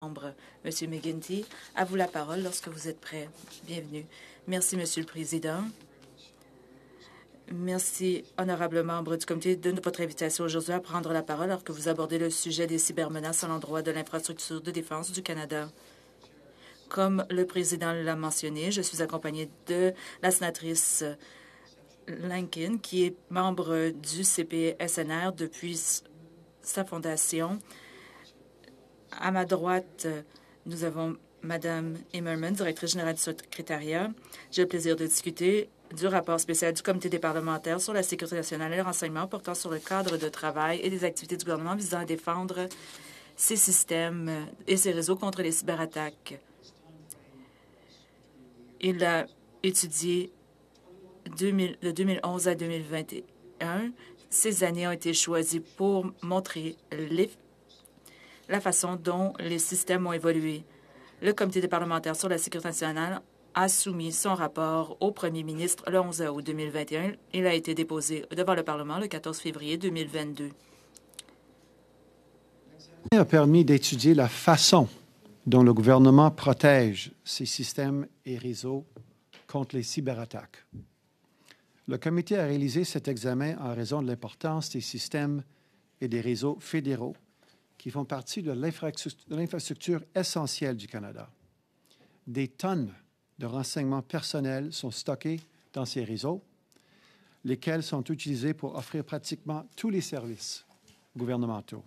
Membre. Monsieur McGuinty, à vous la parole lorsque vous êtes prêt. Bienvenue. Merci, Monsieur le Président. Merci, honorable membre du comité, de votre invitation aujourd'hui à prendre la parole alors que vous abordez le sujet des cybermenaces à l'endroit de l'infrastructure de défense du Canada. Comme le président l'a mentionné, je suis accompagnée de la sénatrice Lincoln, qui est membre du CPSNR depuis sa fondation. À ma droite, nous avons Mme Immerman, directrice générale du secrétariat. J'ai le plaisir de discuter du rapport spécial du Comité des parlementaires sur la sécurité nationale et le renseignement portant sur le cadre de travail et des activités du gouvernement visant à défendre ses systèmes et ses réseaux contre les cyberattaques. Il a étudié de 2011 à 2021. Ces années ont été choisies pour montrer la façon dont les systèmes ont évolué. Le Comité des parlementaires sur la sécurité nationale a soumis son rapport au premier ministre le 11 août 2021. Il a été déposé devant le Parlement le 14 février 2022. A permis d'étudier la façon dont le gouvernement protège ses systèmes et réseaux contre les cyberattaques. Le comité a réalisé cet examen en raison de l'importance des systèmes et des réseaux fédéraux qui font partie de l'infrastructure essentielle du Canada. Des tonnes de renseignements personnels sont stockés dans ces réseaux, lesquels sont utilisés pour offrir pratiquement tous les services gouvernementaux.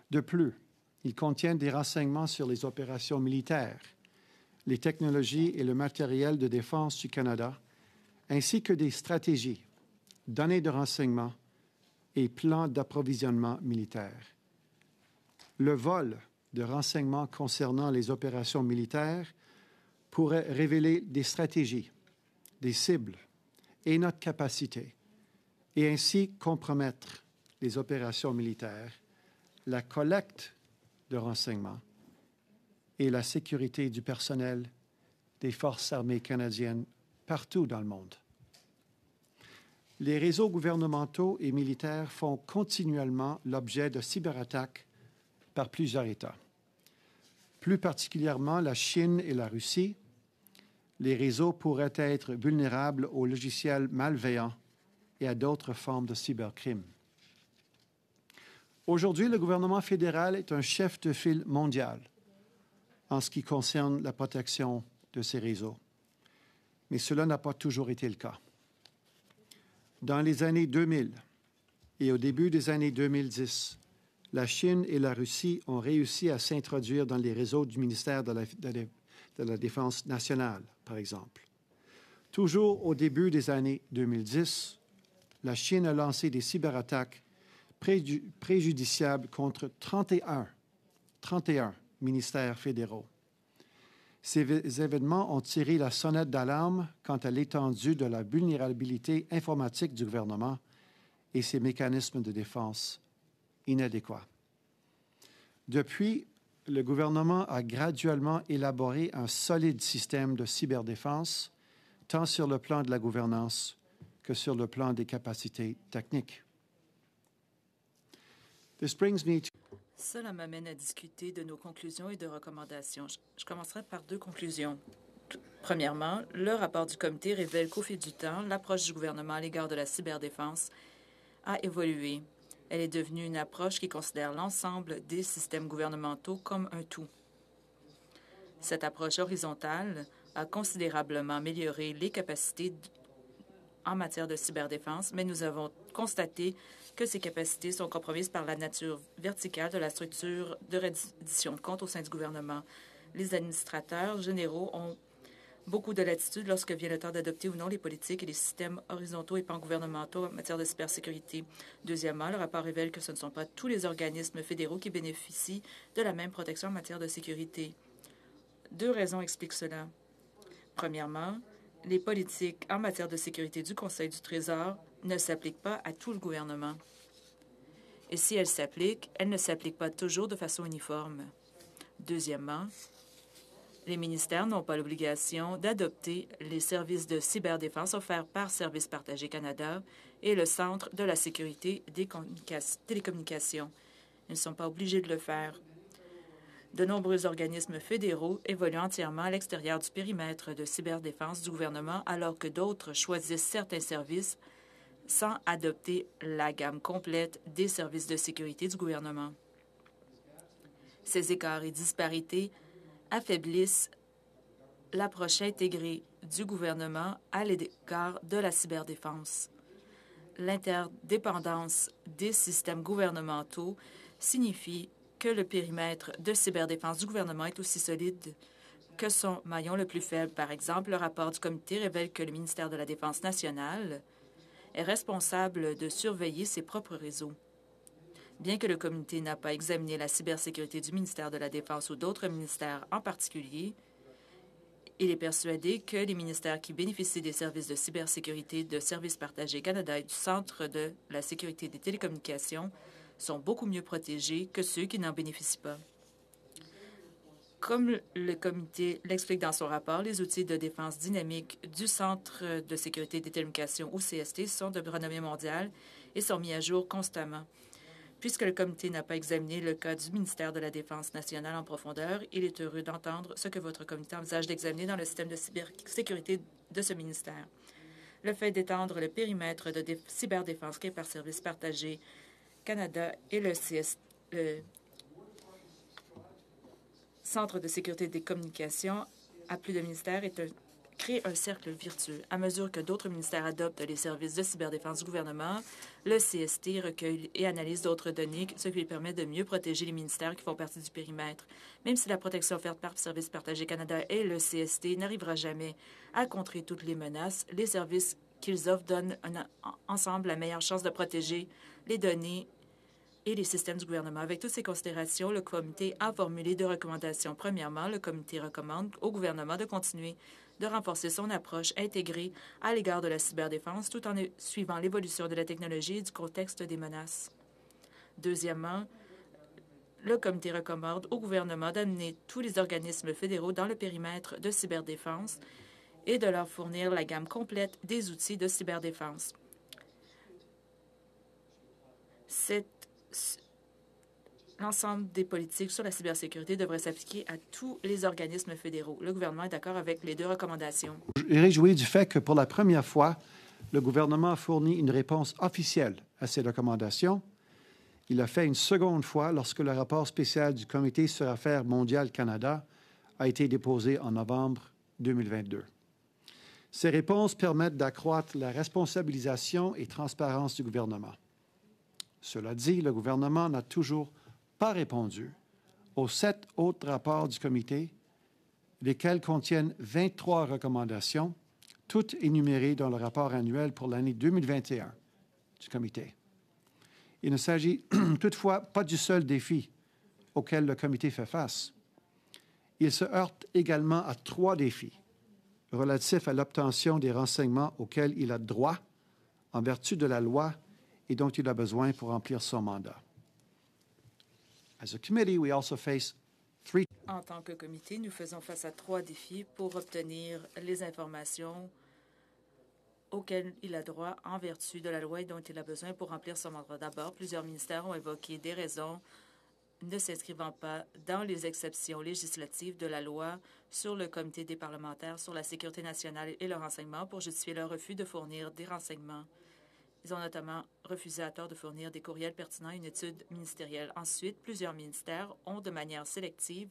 De plus, ils contiennent des renseignements sur les opérations militaires, les technologies et le matériel de défense du Canada, ainsi que des stratégies, données de renseignement et plans d'approvisionnement militaire. Le vol de renseignements concernant les opérations militaires pourrait révéler des stratégies, des cibles et notre capacité, et ainsi compromettre les opérations militaires, la collecte de renseignements et la sécurité du personnel des Forces armées canadiennes partout dans le monde. Les réseaux gouvernementaux et militaires font continuellement l'objet de cyberattaques par plusieurs États. Plus particulièrement la Chine et la Russie, les réseaux pourraient être vulnérables aux logiciels malveillants et à d'autres formes de cybercrime. Aujourd'hui, le gouvernement fédéral est un chef de file mondial en ce qui concerne la protection de ces réseaux. Mais cela n'a pas toujours été le cas. Dans les années 2000 et au début des années 2010, la Chine et la Russie ont réussi à s'introduire dans les réseaux du ministère de la Défense nationale, par exemple. Toujours au début des années 2010, la Chine a lancé des cyberattaques préjudiciables contre 31 ministères fédéraux. Ces événements ont tiré la sonnette d'alarme quant à l'étendue de la vulnérabilité informatique du gouvernement et ses mécanismes de défense inadéquats. Depuis, le gouvernement a graduellement élaboré un solide système de cyberdéfense, tant sur le plan de la gouvernance que sur le plan des capacités techniques. Cela m'amène à discuter de nos conclusions et de recommandations. Je commencerai par deux conclusions. Premièrement, le rapport du comité révèle qu'au fil du temps, l'approche du gouvernement à l'égard de la cyberdéfense a évolué. Elle est devenue une approche qui considère l'ensemble des systèmes gouvernementaux comme un tout. Cette approche horizontale a considérablement amélioré les capacités en matière de cyberdéfense, mais nous avons constaté que ces capacités sont compromises par la nature verticale de la structure de reddition de comptes au sein du gouvernement. Les administrateurs généraux ont beaucoup de latitude lorsque vient le temps d'adopter ou non les politiques et les systèmes horizontaux et pan-gouvernementaux en matière de cybersécurité. Deuxièmement, le rapport révèle que ce ne sont pas tous les organismes fédéraux qui bénéficient de la même protection en matière de sécurité. Deux raisons expliquent cela. Premièrement, les politiques en matière de sécurité du Conseil du Trésor ne s'appliquent pas à tout le gouvernement. Et si elles s'appliquent, elles ne s'appliquent pas toujours de façon uniforme. Deuxièmement, les ministères n'ont pas l'obligation d'adopter les services de cyberdéfense offerts par Services partagés Canada et le Centre de la sécurité des télécommunications. Ils ne sont pas obligés de le faire. De nombreux organismes fédéraux évoluent entièrement à l'extérieur du périmètre de cyberdéfense du gouvernement, alors que d'autres choisissent certains services sans adopter la gamme complète des services de sécurité du gouvernement. Ces écarts et disparités affaiblissent l'approche intégrée du gouvernement à l'égard de la cyberdéfense. L'interdépendance des systèmes gouvernementaux signifie que le périmètre de cyberdéfense du gouvernement est aussi solide que son maillon le plus faible. Par exemple, le rapport du comité révèle que le ministère de la Défense nationale est responsable de surveiller ses propres réseaux. Bien que le comité n'a pas examiné la cybersécurité du ministère de la Défense ou d'autres ministères en particulier, il est persuadé que les ministères qui bénéficient des services de cybersécurité de Services partagés Canada et du Centre de la sécurité des télécommunications sont beaucoup mieux protégés que ceux qui n'en bénéficient pas. Comme le comité l'explique dans son rapport, les outils de défense dynamique du Centre de sécurité des télécommunications, ou CST, sont de renommée mondiale et sont mis à jour constamment. Puisque le comité n'a pas examiné le cas du ministère de la Défense nationale en profondeur, il est heureux d'entendre ce que votre comité envisage d'examiner dans le système de cybersécurité de ce ministère. Le fait d'étendre le périmètre de cyberdéfense créé par Services partagés Canada et le Centre de sécurité des communications à plus de ministères crée un cercle vertueux. À mesure que d'autres ministères adoptent les services de cyberdéfense du gouvernement, le CST recueille et analyse d'autres données, ce qui lui permet de mieux protéger les ministères qui font partie du périmètre. Même si la protection offerte par Services partagés Canada et le CST n'arrivera jamais à contrer toutes les menaces, les services qu'ils offrent donnent ensemble la meilleure chance de protéger les données et les systèmes du gouvernement. Avec toutes ces considérations, le comité a formulé deux recommandations. Premièrement, le comité recommande au gouvernement de continuer de renforcer son approche intégrée à l'égard de la cyberdéfense tout en suivant l'évolution de la technologie et du contexte des menaces. Deuxièmement, le comité recommande au gouvernement d'amener tous les organismes fédéraux dans le périmètre de cyberdéfense et de leur fournir la gamme complète des outils de cyberdéfense. L'ensemble des politiques sur la cybersécurité devrait s'appliquer à tous les organismes fédéraux. Le gouvernement est d'accord avec les deux recommandations. Je suis réjoui du fait que pour la première fois, le gouvernement a fourni une réponse officielle à ces recommandations. Il l'a fait une seconde fois lorsque le rapport spécial du Comité sur Affaires mondiales Canada a été déposé en novembre 2022. Ces réponses permettent d'accroître la responsabilisation et transparence du gouvernement. Cela dit, le gouvernement n'a toujours pas répondu aux 7 autres rapports du comité, lesquels contiennent 23 recommandations, toutes énumérées dans le rapport annuel pour l'année 2021 du comité. Il ne s'agit toutefois pas du seul défi auquel le comité fait face. Il se heurte également à 3 défis relatifs à l'obtention des renseignements auxquels il a droit en vertu de la loi et dont il a besoin pour remplir son mandat. En tant que comité, nous faisons face à 3 défis pour obtenir les informations auxquelles il a droit en vertu de la loi et dont il a besoin pour remplir son mandat. D'abord, plusieurs ministères ont évoqué des raisons ne s'inscrivant pas dans les exceptions législatives de la loi sur le comité des parlementaires sur la sécurité nationale et le renseignement pour justifier leur refus de fournir des renseignements. Ils ont notamment refusé à tort de fournir des courriels pertinents à une étude ministérielle. Ensuite, plusieurs ministères ont, de manière sélective,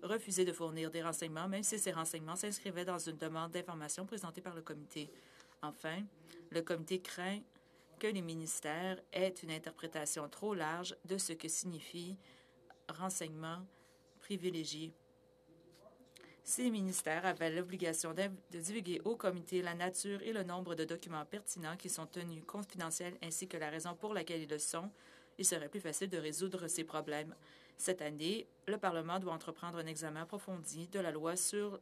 refusé de fournir des renseignements, même si ces renseignements s'inscrivaient dans une demande d'information présentée par le comité. Enfin, le comité craint que les ministères aient une interprétation trop large de ce que signifie renseignement privilégié. Ces ministères avaient l'obligation de divulguer au comité la nature et le nombre de documents pertinents qui sont tenus confidentiels ainsi que la raison pour laquelle ils le sont. Il serait plus facile de résoudre ces problèmes. Cette année, le Parlement doit entreprendre un examen approfondi de la loi sur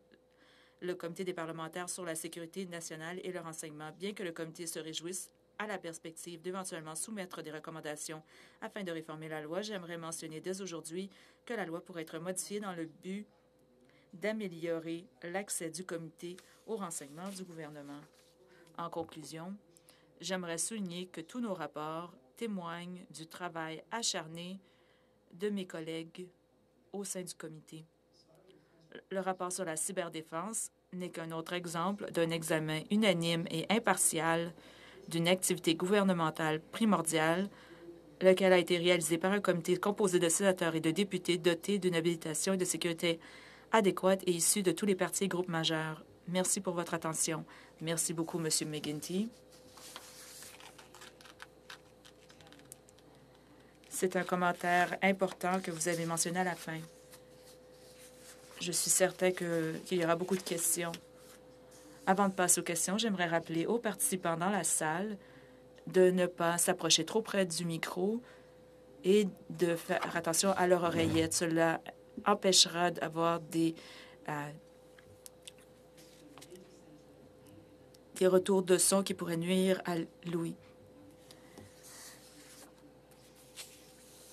le comité des parlementaires sur la sécurité nationale et le renseignement, bien que le comité se réjouisse à la perspective d'éventuellement soumettre des recommandations afin de réformer la loi. J'aimerais mentionner dès aujourd'hui que la loi pourrait être modifiée dans le but d'améliorer l'accès du comité aux renseignements du gouvernement. En conclusion, j'aimerais souligner que tous nos rapports témoignent du travail acharné de mes collègues au sein du comité. Le rapport sur la cyberdéfense n'est qu'un autre exemple d'un examen unanime et impartial d'une activité gouvernementale primordiale, lequel a été réalisé par un comité composé de sénateurs et de députés dotés d'une habilitation et de sécurité adéquate et issus de tous les partis et groupes majeurs. Merci pour votre attention. Merci beaucoup, M. McGuinty. C'est un commentaire important que vous avez mentionné à la fin. Je suis certain qu'il y aura beaucoup de questions. Avant de passer aux questions, j'aimerais rappeler aux participants dans la salle de ne pas s'approcher trop près du micro et de faire attention à leur oreillette. Cela empêchera d'avoir des retours de son qui pourraient nuire à l'ouïe.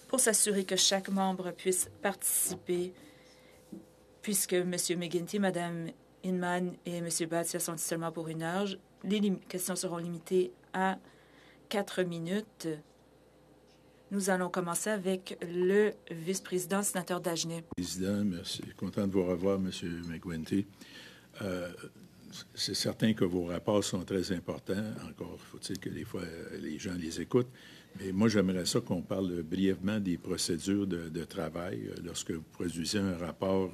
Pour s'assurer que chaque membre puisse participer, puisque M. McGuinty, Mme Inman et M. Bhatia sont seulement pour 1 heure, les questions seront limitées à 4 minutes. Nous allons commencer avec le vice-président, sénateur Dagenet. Président, merci. Content de vous revoir, M. McGuinty. C'est certain que vos rapports sont très importants. Encore faut-il que des fois les gens les écoutent. Mais moi, j'aimerais ça qu'on parle brièvement des procédures de travail lorsque vous produisez un rapport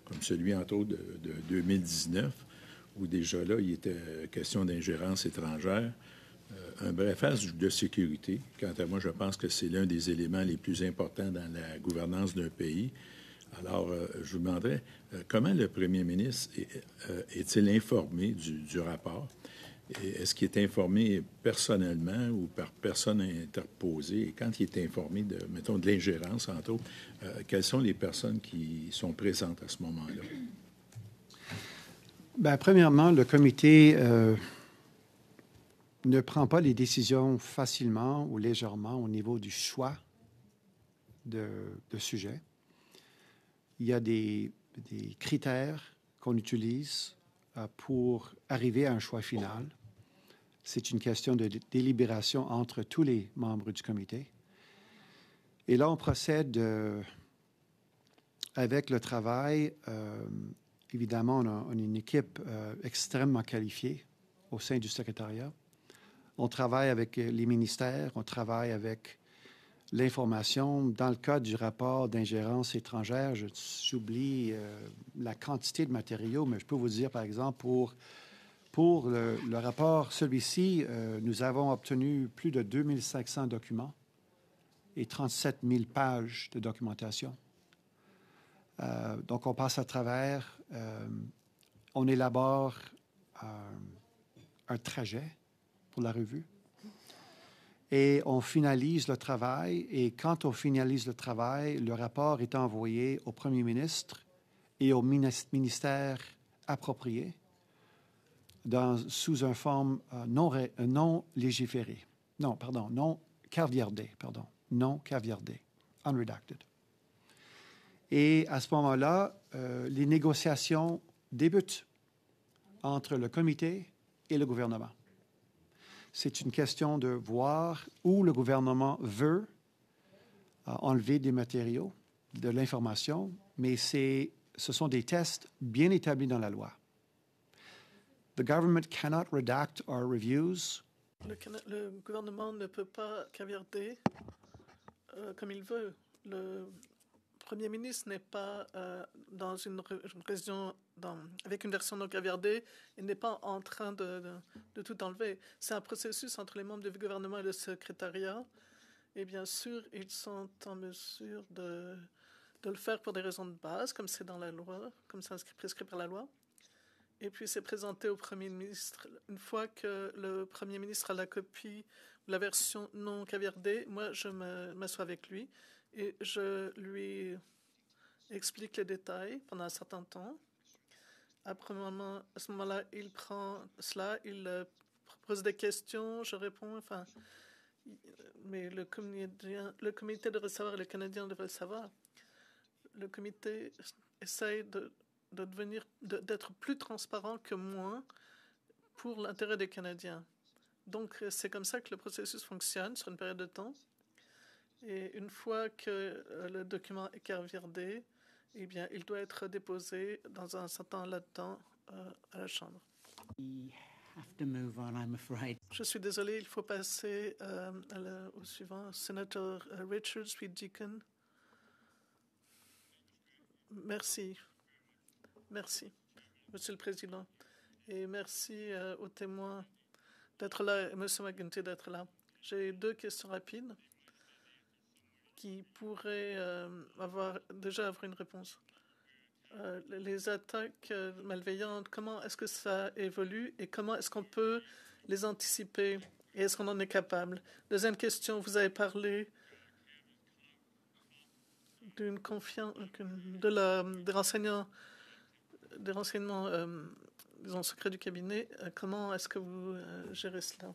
comme celui, entre autres, de 2019, où déjà là, il était question d'ingérence étrangère. Un brefage de sécurité. Quant à moi, je pense que c'est l'un des éléments les plus importants dans la gouvernance d'un pays. Alors, je vous demanderais, comment le premier ministre est-il informé du rapport? Est-ce qu'il est informé personnellement ou par personne interposée? Et quand il est informé de, mettons, de l'ingérence, entre autres, quelles sont les personnes qui sont présentes à ce moment-là? Bien, premièrement, le comité ne prend pas les décisions facilement ou légèrement au niveau du choix de sujets. Il y a des critères qu'on utilise pour arriver à un choix final. C'est une question de délibération entre tous les membres du comité. Et là, on procède avec le travail. Évidemment, on a une équipe extrêmement qualifiée au sein du secrétariat. On travaille avec les ministères, on travaille avec l'information. Dans le cas du rapport d'ingérence étrangère, j'oublie la quantité de matériaux, mais je peux vous dire, par exemple, pour le rapport, celui-ci, nous avons obtenu plus de 2500 documents et 37 000 pages de documentation. Donc, on passe à travers, on élabore un trajet pour la revue. Et on finalise le travail. Et quand on finalise le travail, le rapport est envoyé au premier ministre et au ministère approprié sous une forme non légiférée. Non caviardée, unredacted. Et à ce moment-là, les négociations débutent entre le comité et le gouvernement. C'est une question de voir où le gouvernement veut enlever des matériaux, de l'information, mais ce sont des tests bien établis dans la loi. The government cannot redact our reviews. Le gouvernement ne peut pas caviarder comme il veut. Le Premier ministre n'est pas dans une révision avec une version non caviardée. Il n'est pas en train de tout enlever. C'est un processus entre les membres du gouvernement et le secrétariat. Et bien sûr, ils sont en mesure de le faire pour des raisons de base, comme c'est dans la loi, comme c'est prescrit par la loi. Et puis, c'est présenté au Premier ministre. Une fois que le Premier ministre a la copie ou la version non caviardée, moi, je m'assois avec lui et je lui explique les détails pendant un certain temps. À ce moment-là, il prend cela, il pose des questions, je réponds, enfin... Mais le comité devrait savoir, les Canadiens devraient le savoir. Le comité essaye d'être plus transparent que moi pour l'intérêt des Canadiens. Donc, c'est comme ça que le processus fonctionne sur une période de temps. Et une fois que le document est caviardé, eh bien, il doit être déposé dans un certain laps de temps à la Chambre. Je suis désolé, il faut passer au suivant. Sénateur Richards, puis Deacon. Merci. Merci, Monsieur le Président. Et merci aux témoins d'être là et M. McGuinty d'être là. J'ai 2 questions rapides qui pourraient déjà avoir une réponse. Les attaques malveillantes, comment est-ce que ça évolue et comment est-ce qu'on peut les anticiper et est-ce qu'on en est capable? Deuxième question, vous avez parlé d'une confiance, des renseignements disons, secrets du cabinet. Comment est-ce que vous gérez cela?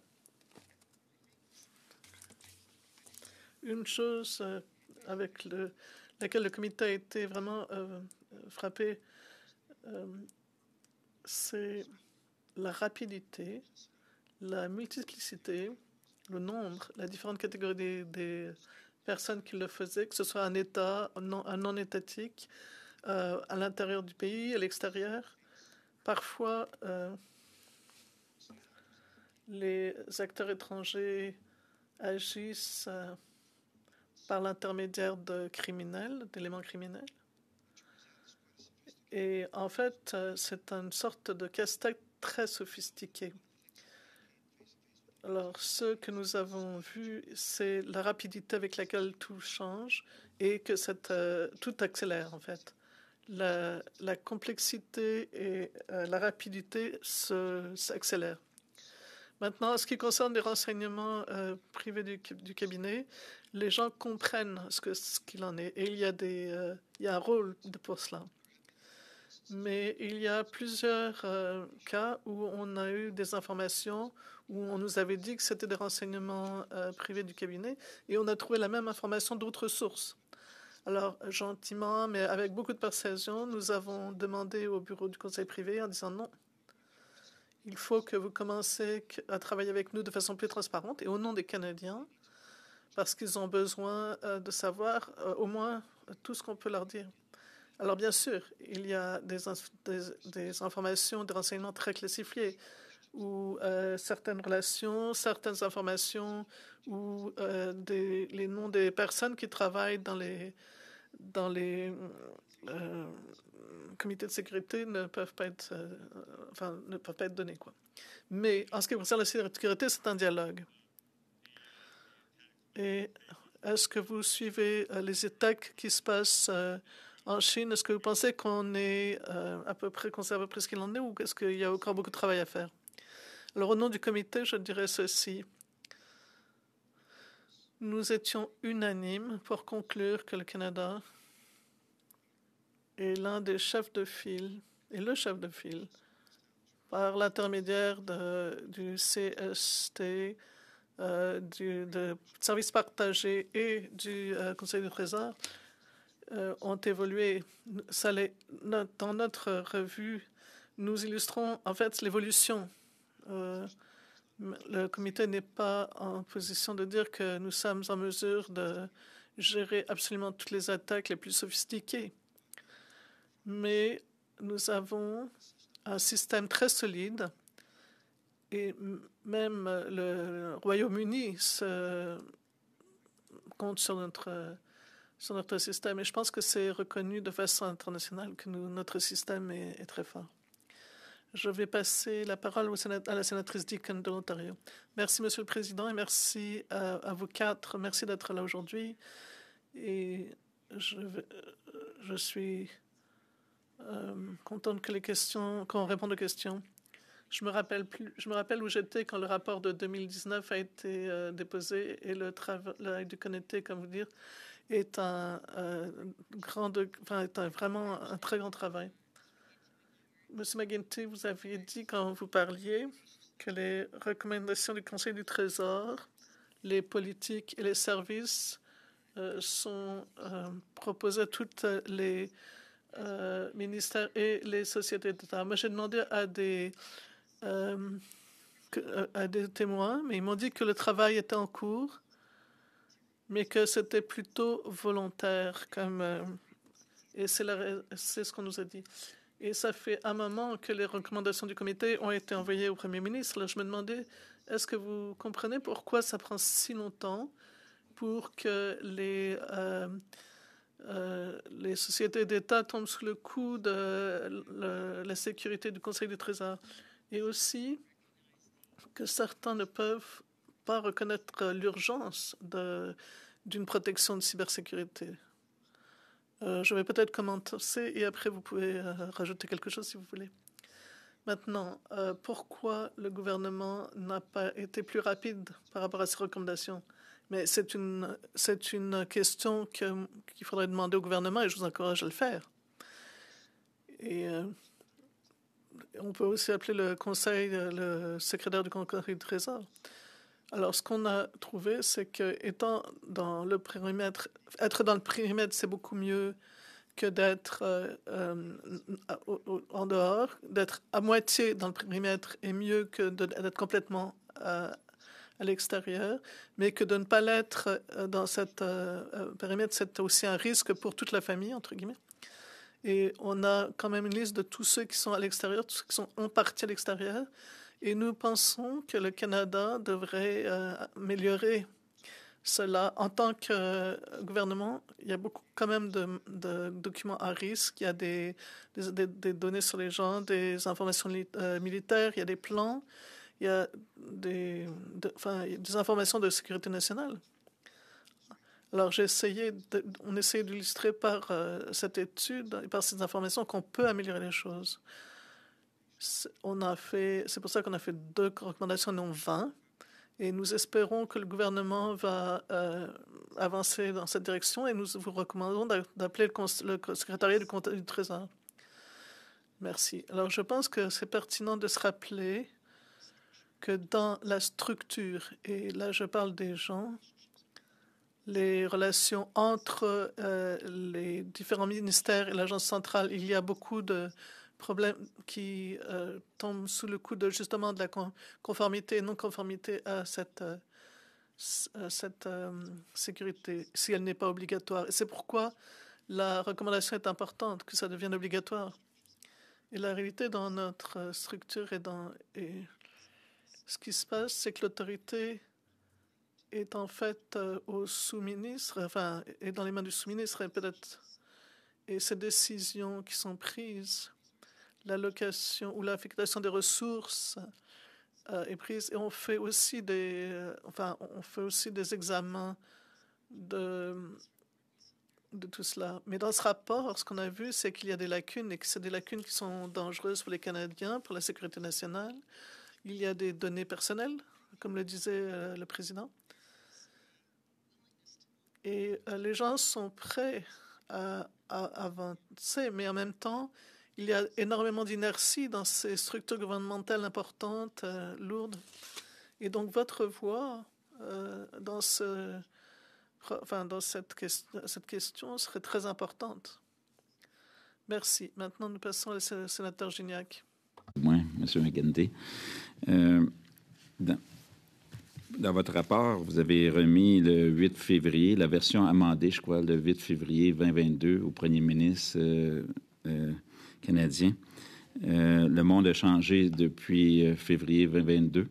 Une chose avec laquelle le comité a été vraiment frappé, c'est la rapidité, la multiplicité, le nombre, la différente catégorie des personnes qui le faisaient, que ce soit un État, un non-étatique, à l'intérieur du pays, à l'extérieur. Parfois, les acteurs étrangers agissent par l'intermédiaire de criminels, d'éléments criminels. Et en fait, c'est une sorte de casse-tête très sophistiqué. Alors, ce que nous avons vu, c'est la rapidité avec laquelle tout change et que tout accélère, en fait. La complexité et la rapidité s'accélèrent. Maintenant, en ce qui concerne les renseignements privés du cabinet, les gens comprennent ce qu'il en est. Et il y a un rôle pour cela. Mais il y a plusieurs cas où on a eu des informations où on nous avait dit que c'était des renseignements privés du cabinet et on a trouvé la même information d'autres sources. Alors, gentiment, mais avec beaucoup de persuasion, nous avons demandé au bureau du conseil privé en disant non. Il faut que vous commenciez à travailler avec nous de façon plus transparente et au nom des Canadiens, parce qu'ils ont besoin de savoir au moins tout ce qu'on peut leur dire. Alors, bien sûr, il y a des informations, des renseignements très classifiés ou certaines relations, certaines informations ou les noms des personnes qui travaillent dans les comités de sécurité ne peuvent pas être, donnés, quoi. Mais en ce qui concerne la sécurité, c'est un dialogue. Et est-ce que vous suivez les attaques qui se passent en Chine? Est-ce que vous pensez qu'on est à peu près ce qu'il en est ou est-ce qu'il y a encore beaucoup de travail à faire? Alors, au nom du comité, je dirais ceci. Nous étions unanimes pour conclure que le Canada est l'un des chefs de file, et le chef de file, par l'intermédiaire du CST, de services partagés et du Conseil du Trésor, ont évolué. Dans notre revue, nous illustrons en fait l'évolution. Le comité n'est pas en position de dire que nous sommes en mesure de gérer absolument toutes les attaques les plus sophistiquées. Mais nous avons un système très solide et même le Royaume-Uni compte sur notre système. Et je pense que c'est reconnu de façon internationale que notre système est très fort. Je vais passer la parole à la sénatrice Deacon de l'Ontario. Merci, Monsieur le Président, et merci à vous 4. Merci d'être là aujourd'hui. Et je suis contente qu'on réponde aux questions. Je me rappelle où j'étais quand le rapport de 2019 a été déposé et le travail du comité, comme vous dire, est vraiment un très grand travail. Monsieur McGuinty, vous aviez dit quand vous parliez que les recommandations du Conseil du Trésor, les politiques et les services sont proposés à tous les ministères et les sociétés d'État. Moi, j'ai demandé à des témoins, mais ils m'ont dit que le travail était en cours, mais que c'était plutôt volontaire. Et c'est ce qu'on nous a dit. Et ça fait un moment que les recommandations du comité ont été envoyées au Premier ministre. Là, je me demandais, est-ce que vous comprenez pourquoi ça prend si longtemps pour que les sociétés d'État tombent sous le coup de la sécurité du Conseil du Trésor? Et aussi que certains ne peuvent pas reconnaître l'urgence d'une protection de cybersécurité. Je vais peut-être commencer et après vous pouvez rajouter quelque chose si vous voulez. Maintenant, pourquoi le gouvernement n'a pas été plus rapide par rapport à ces recommandations? Mais c'est une question qu'il faudrait demander au gouvernement et je vous encourage à le faire. Et on peut aussi appeler le conseil, le secrétaire du Conseil du Trésor. Alors, ce qu'on a trouvé, c'est que être dans le périmètre, c'est beaucoup mieux que d'être en dehors. D'être à moitié dans le périmètre est mieux que d'être complètement à l'extérieur, mais que de ne pas l'être dans cette périmètre, c'est aussi un risque pour toute la famille, entre guillemets. Et on a quand même une liste de tous ceux qui sont à l'extérieur, tous ceux qui sont en partie à l'extérieur. Et nous pensons que le Canada devrait améliorer cela. En tant que gouvernement, il y a beaucoup quand même de documents à risque. Il y a des données sur les gens, des informations militaires, il y a des plans, il y a des informations de sécurité nationale. Alors, on essayait d'illustrer par cette étude et par ces informations qu'on peut améliorer les choses. C'est pour ça qu'on a fait 2 recommandations, non 20. Et nous espérons que le gouvernement va avancer dans cette direction et nous vous recommandons d'appeler le secrétariat du Trésor. Merci. Alors, je pense que c'est pertinent de se rappeler que dans la structure, et là je parle des gens, les relations entre les différents ministères et l'agence centrale, il y a beaucoup de problèmes qui tombent sous le coup justement de la conformité et non-conformité à cette sécurité, si elle n'est pas obligatoire. Et c'est pourquoi la recommandation est importante, que ça devienne obligatoire. Et la réalité dans notre structure et ce qui se passe, c'est que l'autorité est en fait au sous-ministre, est dans les mains du sous-ministre et ces décisions qui sont prises, l'allocation ou l'affectation des ressources est prise et on fait aussi des examens de tout cela. Mais dans ce rapport, ce qu'on a vu, c'est qu'il y a des lacunes et que c'est des lacunes qui sont dangereuses pour les Canadiens, pour la sécurité nationale. Il y a des données personnelles, comme le disait le président. Et les gens sont prêts à avancer, mais en même temps, il y a énormément d'inertie dans ces structures gouvernementales importantes, lourdes. Et donc, votre voix dans cette question serait très importante. Merci. Maintenant, nous passons au sénateur Gignac. Oui, M. McGuinty. Dans votre rapport, vous avez remis le 8 février, la version amendée, je crois, le 8 février 2022 au premier ministre canadien. Le monde a changé depuis février 2022.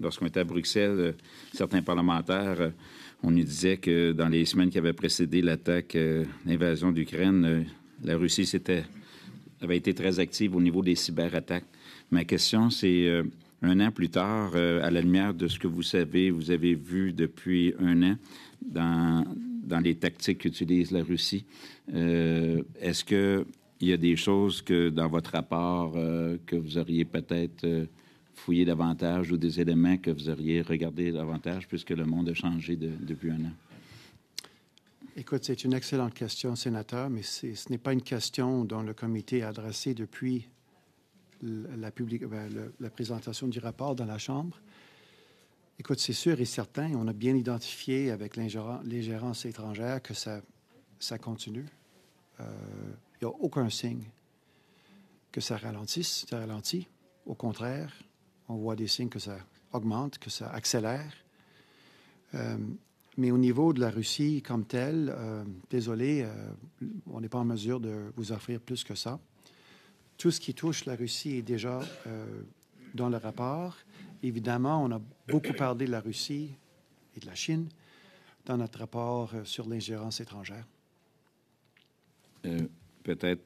Lorsqu'on était à Bruxelles, certains parlementaires, on nous disait que dans les semaines qui avaient précédé l'attaque, l'invasion d'Ukraine, la Russie avait été très active au niveau des cyberattaques. Ma question, c'est un an plus tard, à la lumière de ce que vous avez vu depuis un an dans les tactiques qu'utilise la Russie, est-ce qu'il y a des choses que dans votre rapport que vous auriez peut-être fouillé davantage ou des éléments que vous auriez regardé davantage puisque le monde a changé depuis un an? Écoute, c'est une excellente question, sénateur, mais ce n'est pas une question dont le comité a adressé depuis la présentation du rapport dans la Chambre. Écoute, c'est sûr et certain, on a bien identifié avec l'ingérence étrangère que ça continue. Il n'y a aucun signe que ça ralentit. Au contraire, on voit des signes que ça augmente, que ça accélère. Mais au niveau de la Russie comme telle, désolé, on n'est pas en mesure de vous offrir plus que ça. Tout ce qui touche la Russie est déjà dans le rapport. Évidemment, on a beaucoup parlé de la Russie et de la Chine dans notre rapport sur l'ingérence étrangère. Peut-être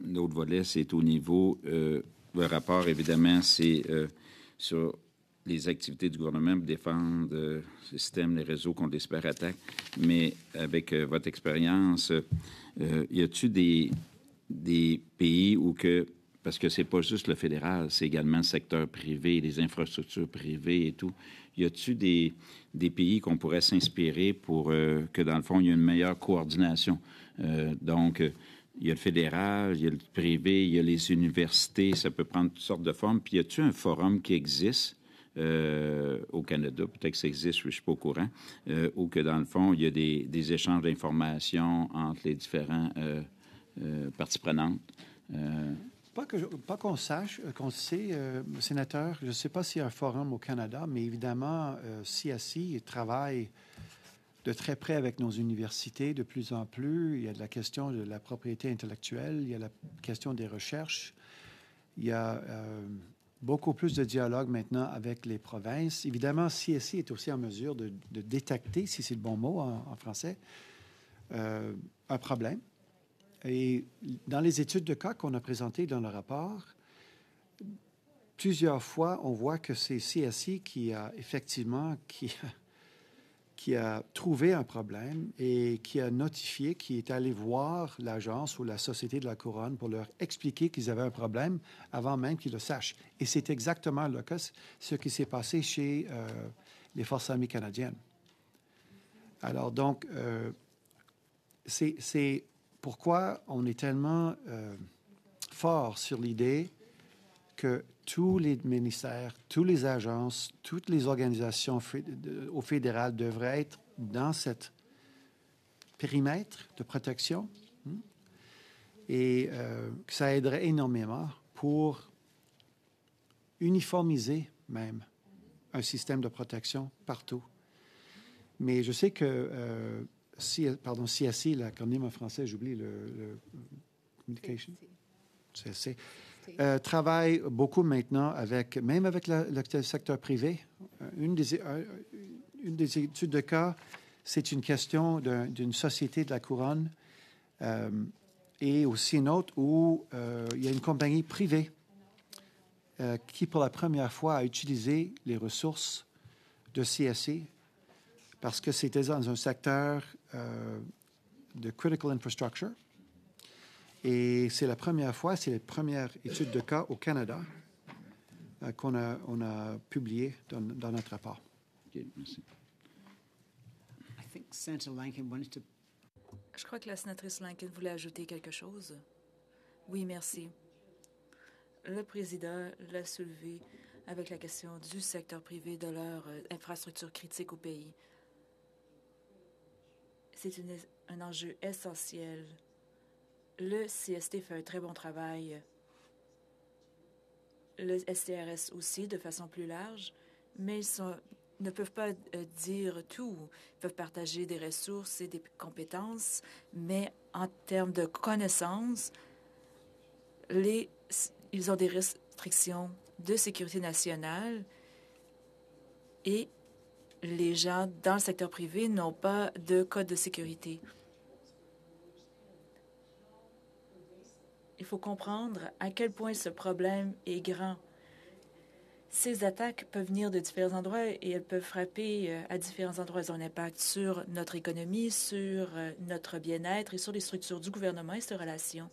l'autre volet, c'est au niveau... le rapport, évidemment, c'est sur les activités du gouvernement pour défendre le système, les réseaux contre les cyberattaques. Mais avec votre expérience, y a-t-il des pays où que... Parce que c'est pas juste le fédéral, c'est également le secteur privé, les infrastructures privées et tout. Y a-t-il des pays qu'on pourrait s'inspirer pour que, dans le fond, il y ait une meilleure coordination? Donc, il y a le fédéral, il y a le privé, il y a les universités, ça peut prendre toutes sortes de formes. Puis, y a-t-il un forum qui existe au Canada, peut-être que ça existe, je ne suis pas au courant, où que, dans le fond, il y a des échanges d'informations entre les différents parties prenantes? Pas qu'on sache, qu'on sait, sénateur, je ne sais pas s'il y a un forum au Canada, mais évidemment, CSI travaille de très près avec nos universités de plus en plus. Il y a de la question de la propriété intellectuelle, il y a la question des recherches, il y a beaucoup plus de dialogue maintenant avec les provinces. Évidemment, CSI est aussi en mesure de détecter, si c'est le bon mot en français, un problème. Et dans les études de cas qu'on a présentées dans le rapport, plusieurs fois, on voit que c'est CSI qui a effectivement qui a trouvé un problème et qui a notifié, qui est allé voir l'agence ou la Société de la Couronne pour leur expliquer qu'ils avaient un problème avant même qu'ils le sachent. Et c'est exactement le cas, ce qui s'est passé chez les Forces armées canadiennes. Alors donc, c'est pourquoi on est tellement fort sur l'idée que tous les ministères, toutes les agences, toutes les organisations au fédéral devraient être dans cet périmètre de protection et que ça aiderait énormément pour uniformiser même un système de protection partout. Mais je sais que CSI, l'acronyme en français, j'oublie le communication. CSC. Travaille beaucoup maintenant même avec le secteur privé. Une des études de cas, c'est une question d'une société de la Couronne et aussi une autre où il y a une compagnie privée qui, pour la première fois, a utilisé les ressources de CSI parce que c'était dans un secteur de critical infrastructure. Et c'est la première fois, c'est la première étude de cas au Canada qu'on a publiée dans notre rapport. OK, merci. Je crois que la sénatrice Lankin voulait ajouter quelque chose. Oui, merci. Le président l'a soulevé avec la question du secteur privé de leur infrastructure critique au pays. C'est un enjeu essentiel. Le CST fait un très bon travail. Le STRS aussi, de façon plus large, mais ils ne peuvent pas dire tout. Ils peuvent partager des ressources et des compétences, mais en termes de connaissances, ils ont des restrictions de sécurité nationale et les gens dans le secteur privé n'ont pas de code de sécurité. Il faut comprendre à quel point ce problème est grand. Ces attaques peuvent venir de différents endroits et elles peuvent frapper à différents endroits. Elles ont un impact sur notre économie, sur notre bien-être et sur les structures du gouvernement et ses relations.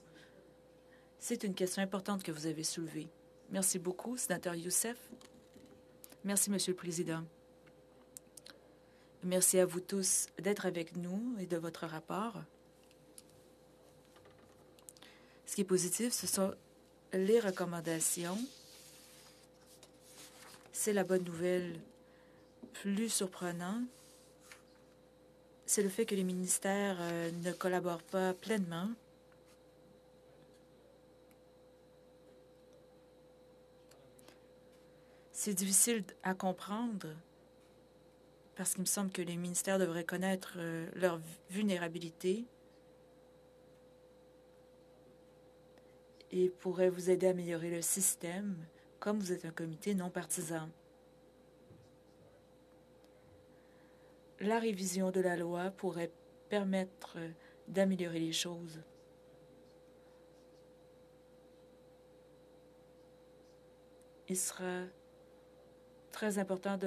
C'est une question importante que vous avez soulevée. Merci beaucoup, sénateur Youssef. Merci, Monsieur le Président. Merci à vous tous d'être avec nous et de votre rapport. Ce qui est positif, ce sont les recommandations. C'est la bonne nouvelle. Plus surprenant, c'est le fait que les ministères ne collaborent pas pleinement. C'est difficile à comprendre parce qu'il me semble que les ministères devraient connaître leur vulnérabilité et pourraient vous aider à améliorer le système, comme vous êtes un comité non partisan. La révision de la loi pourrait permettre d'améliorer les choses. Il sera très important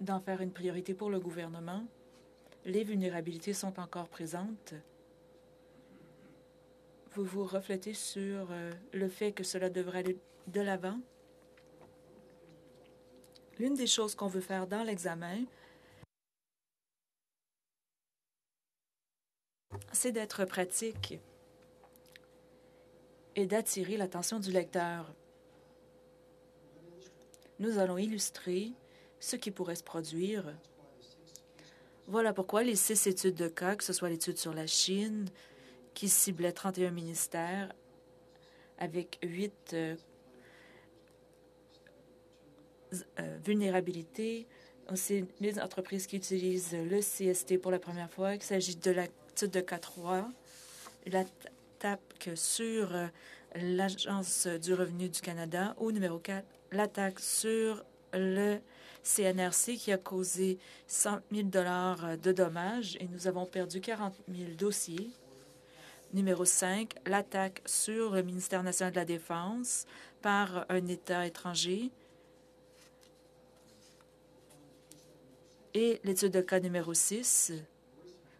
d'en faire une priorité pour le gouvernement. Les vulnérabilités sont encore présentes. Vous vous reflétez sur le fait que cela devrait aller de l'avant. L'une des choses qu'on veut faire dans l'examen, c'est d'être pratique et d'attirer l'attention du lecteur. Nous allons illustrer ce qui pourrait se produire. Voilà pourquoi les 6 études de cas, que ce soit l'étude sur la Chine, qui ciblait 31 ministères avec 8 vulnérabilités, aussi les entreprises qui utilisent le CST pour la première fois. Il s'agit de l'étude de cas 3, l'attaque sur l'Agence du revenu du Canada, ou numéro 4, l'attaque sur le CNRC qui a causé 100 000 $ de dommages et nous avons perdu 40 000 dossiers. Numéro 5, l'attaque sur le ministère national de la Défense par un État étranger. Et l'étude de cas numéro 6,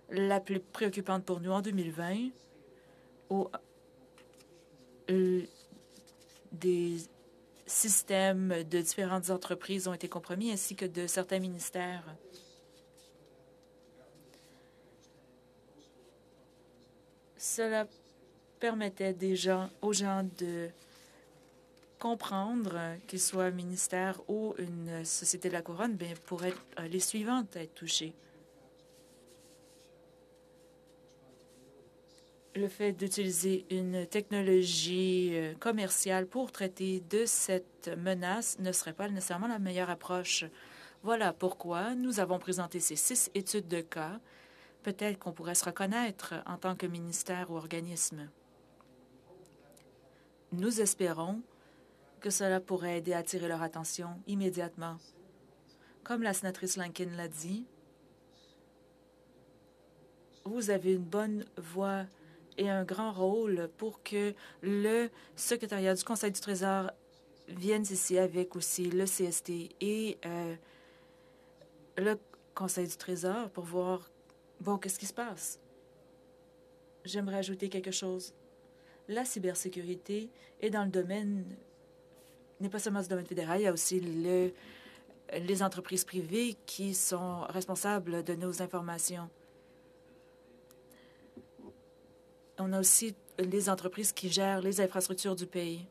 la plus préoccupante pour nous en 2020, où des systèmes de différentes entreprises ont été compromis, ainsi que de certains ministères. Cela permettait aux gens de comprendre, qu'ils soient un ministère ou une société de la couronne, bien, pourraient être les suivantes à être touchées. Le fait d'utiliser une technologie commerciale pour traiter de cette menace ne serait pas nécessairement la meilleure approche. Voilà pourquoi nous avons présenté ces 6 études de cas. Peut-être qu'on pourrait se reconnaître en tant que ministère ou organisme. Nous espérons que cela pourrait aider à attirer leur attention immédiatement. Comme la sénatrice Lankin l'a dit, vous avez une bonne voix et un grand rôle pour que le secrétariat du Conseil du Trésor vienne ici avec aussi le CST et le Conseil du Trésor pour voir, bon, qu'est-ce qui se passe. J'aimerais ajouter quelque chose. La cybersécurité est dans le domaine, n'est pas seulement du domaine fédéral, il y a aussi les entreprises privées qui sont responsables de nos informations. On a aussi les entreprises qui gèrent les infrastructures du pays.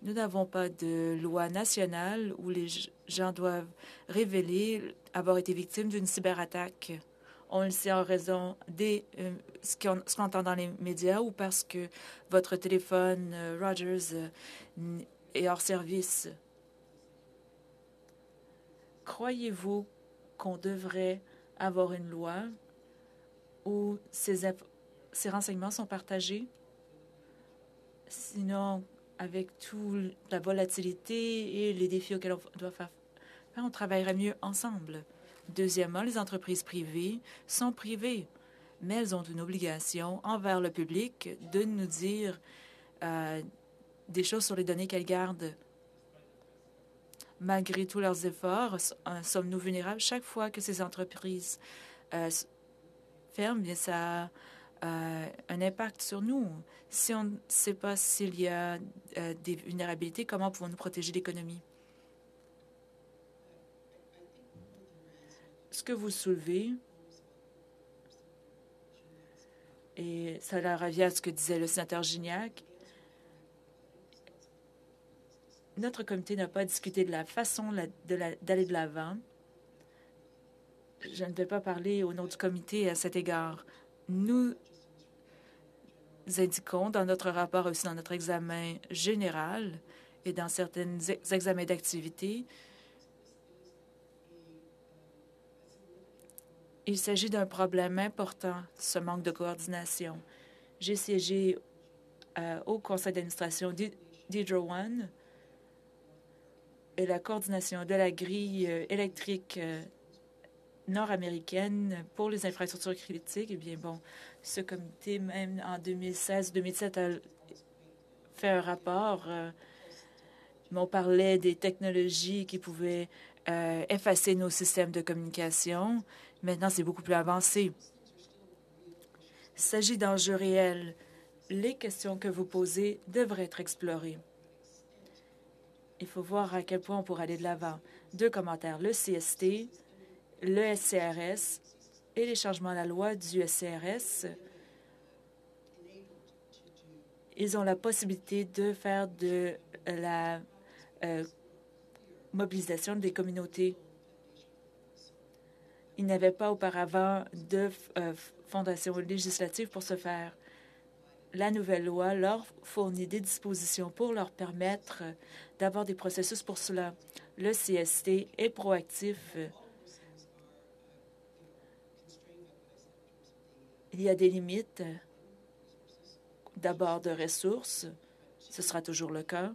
Nous n'avons pas de loi nationale où les gens doivent révéler avoir été victimes d'une cyberattaque. On le sait en raison de ce qu'on entend dans les médias ou parce que votre téléphone Rogers est hors service. Croyez-vous qu'on devrait avoir une loi où ces renseignements sont partagés? Sinon, avec toute la volatilité et les défis auxquels on doit faire, on travaillerait mieux ensemble. Deuxièmement, les entreprises privées sont privées, mais elles ont une obligation envers le public de nous dire des choses sur les données qu'elles gardent. Malgré tous leurs efforts, sommes-nous vulnérables? Chaque fois que ces entreprises ferment, bien, ça a un impact sur nous. Si on ne sait pas s'il y a des vulnérabilités, comment pouvons-nous protéger l'économie? Ce que vous soulevez, et cela revient à ce que disait le sénateur Gignac, notre comité n'a pas discuté de la façon d'aller de l'avant. Je ne vais pas parler au nom du comité à cet égard. Nous indiquons dans notre rapport, aussi dans notre examen général et dans certains examens d'activité, Il s'agit d'un problème important, ce manque de coordination. J'ai siégé au conseil d'administration d'Hydro One et la coordination de la grille électrique nord-américaine pour les infrastructures critiques. Eh bien, bon, ce comité, même en 2016-2017, a fait un rapport. Mais on parlait des technologies qui pouvaient effacer nos systèmes de communication. Maintenant, c'est beaucoup plus avancé. Il s'agit d'enjeux réels. Les questions que vous posez devraient être explorées. Il faut voir à quel point on pourrait aller de l'avant. 2 commentaires. Le CST, le SCRS et les changements à la loi du SCRS. Ils ont la possibilité de faire de la mobilisation des communautés. Il n'y avait pas auparavant de fondation législative pour ce faire. La nouvelle loi leur fournit des dispositions pour leur permettre d'avoir des processus pour cela. Le CST est proactif. Il y a des limites, d'abord de ressources, ce sera toujours le cas,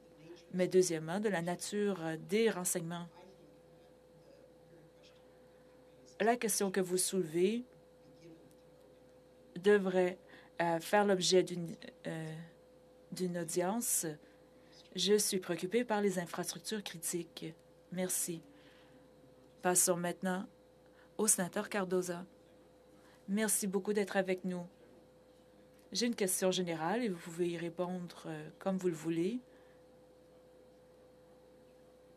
mais deuxièmement, de la nature des renseignements. La question que vous soulevez devrait faire l'objet d'une audience. Je suis préoccupée par les infrastructures critiques. Merci. Passons maintenant au sénateur Cardoza. Merci beaucoup d'être avec nous. J'ai une question générale et vous pouvez y répondre comme vous le voulez.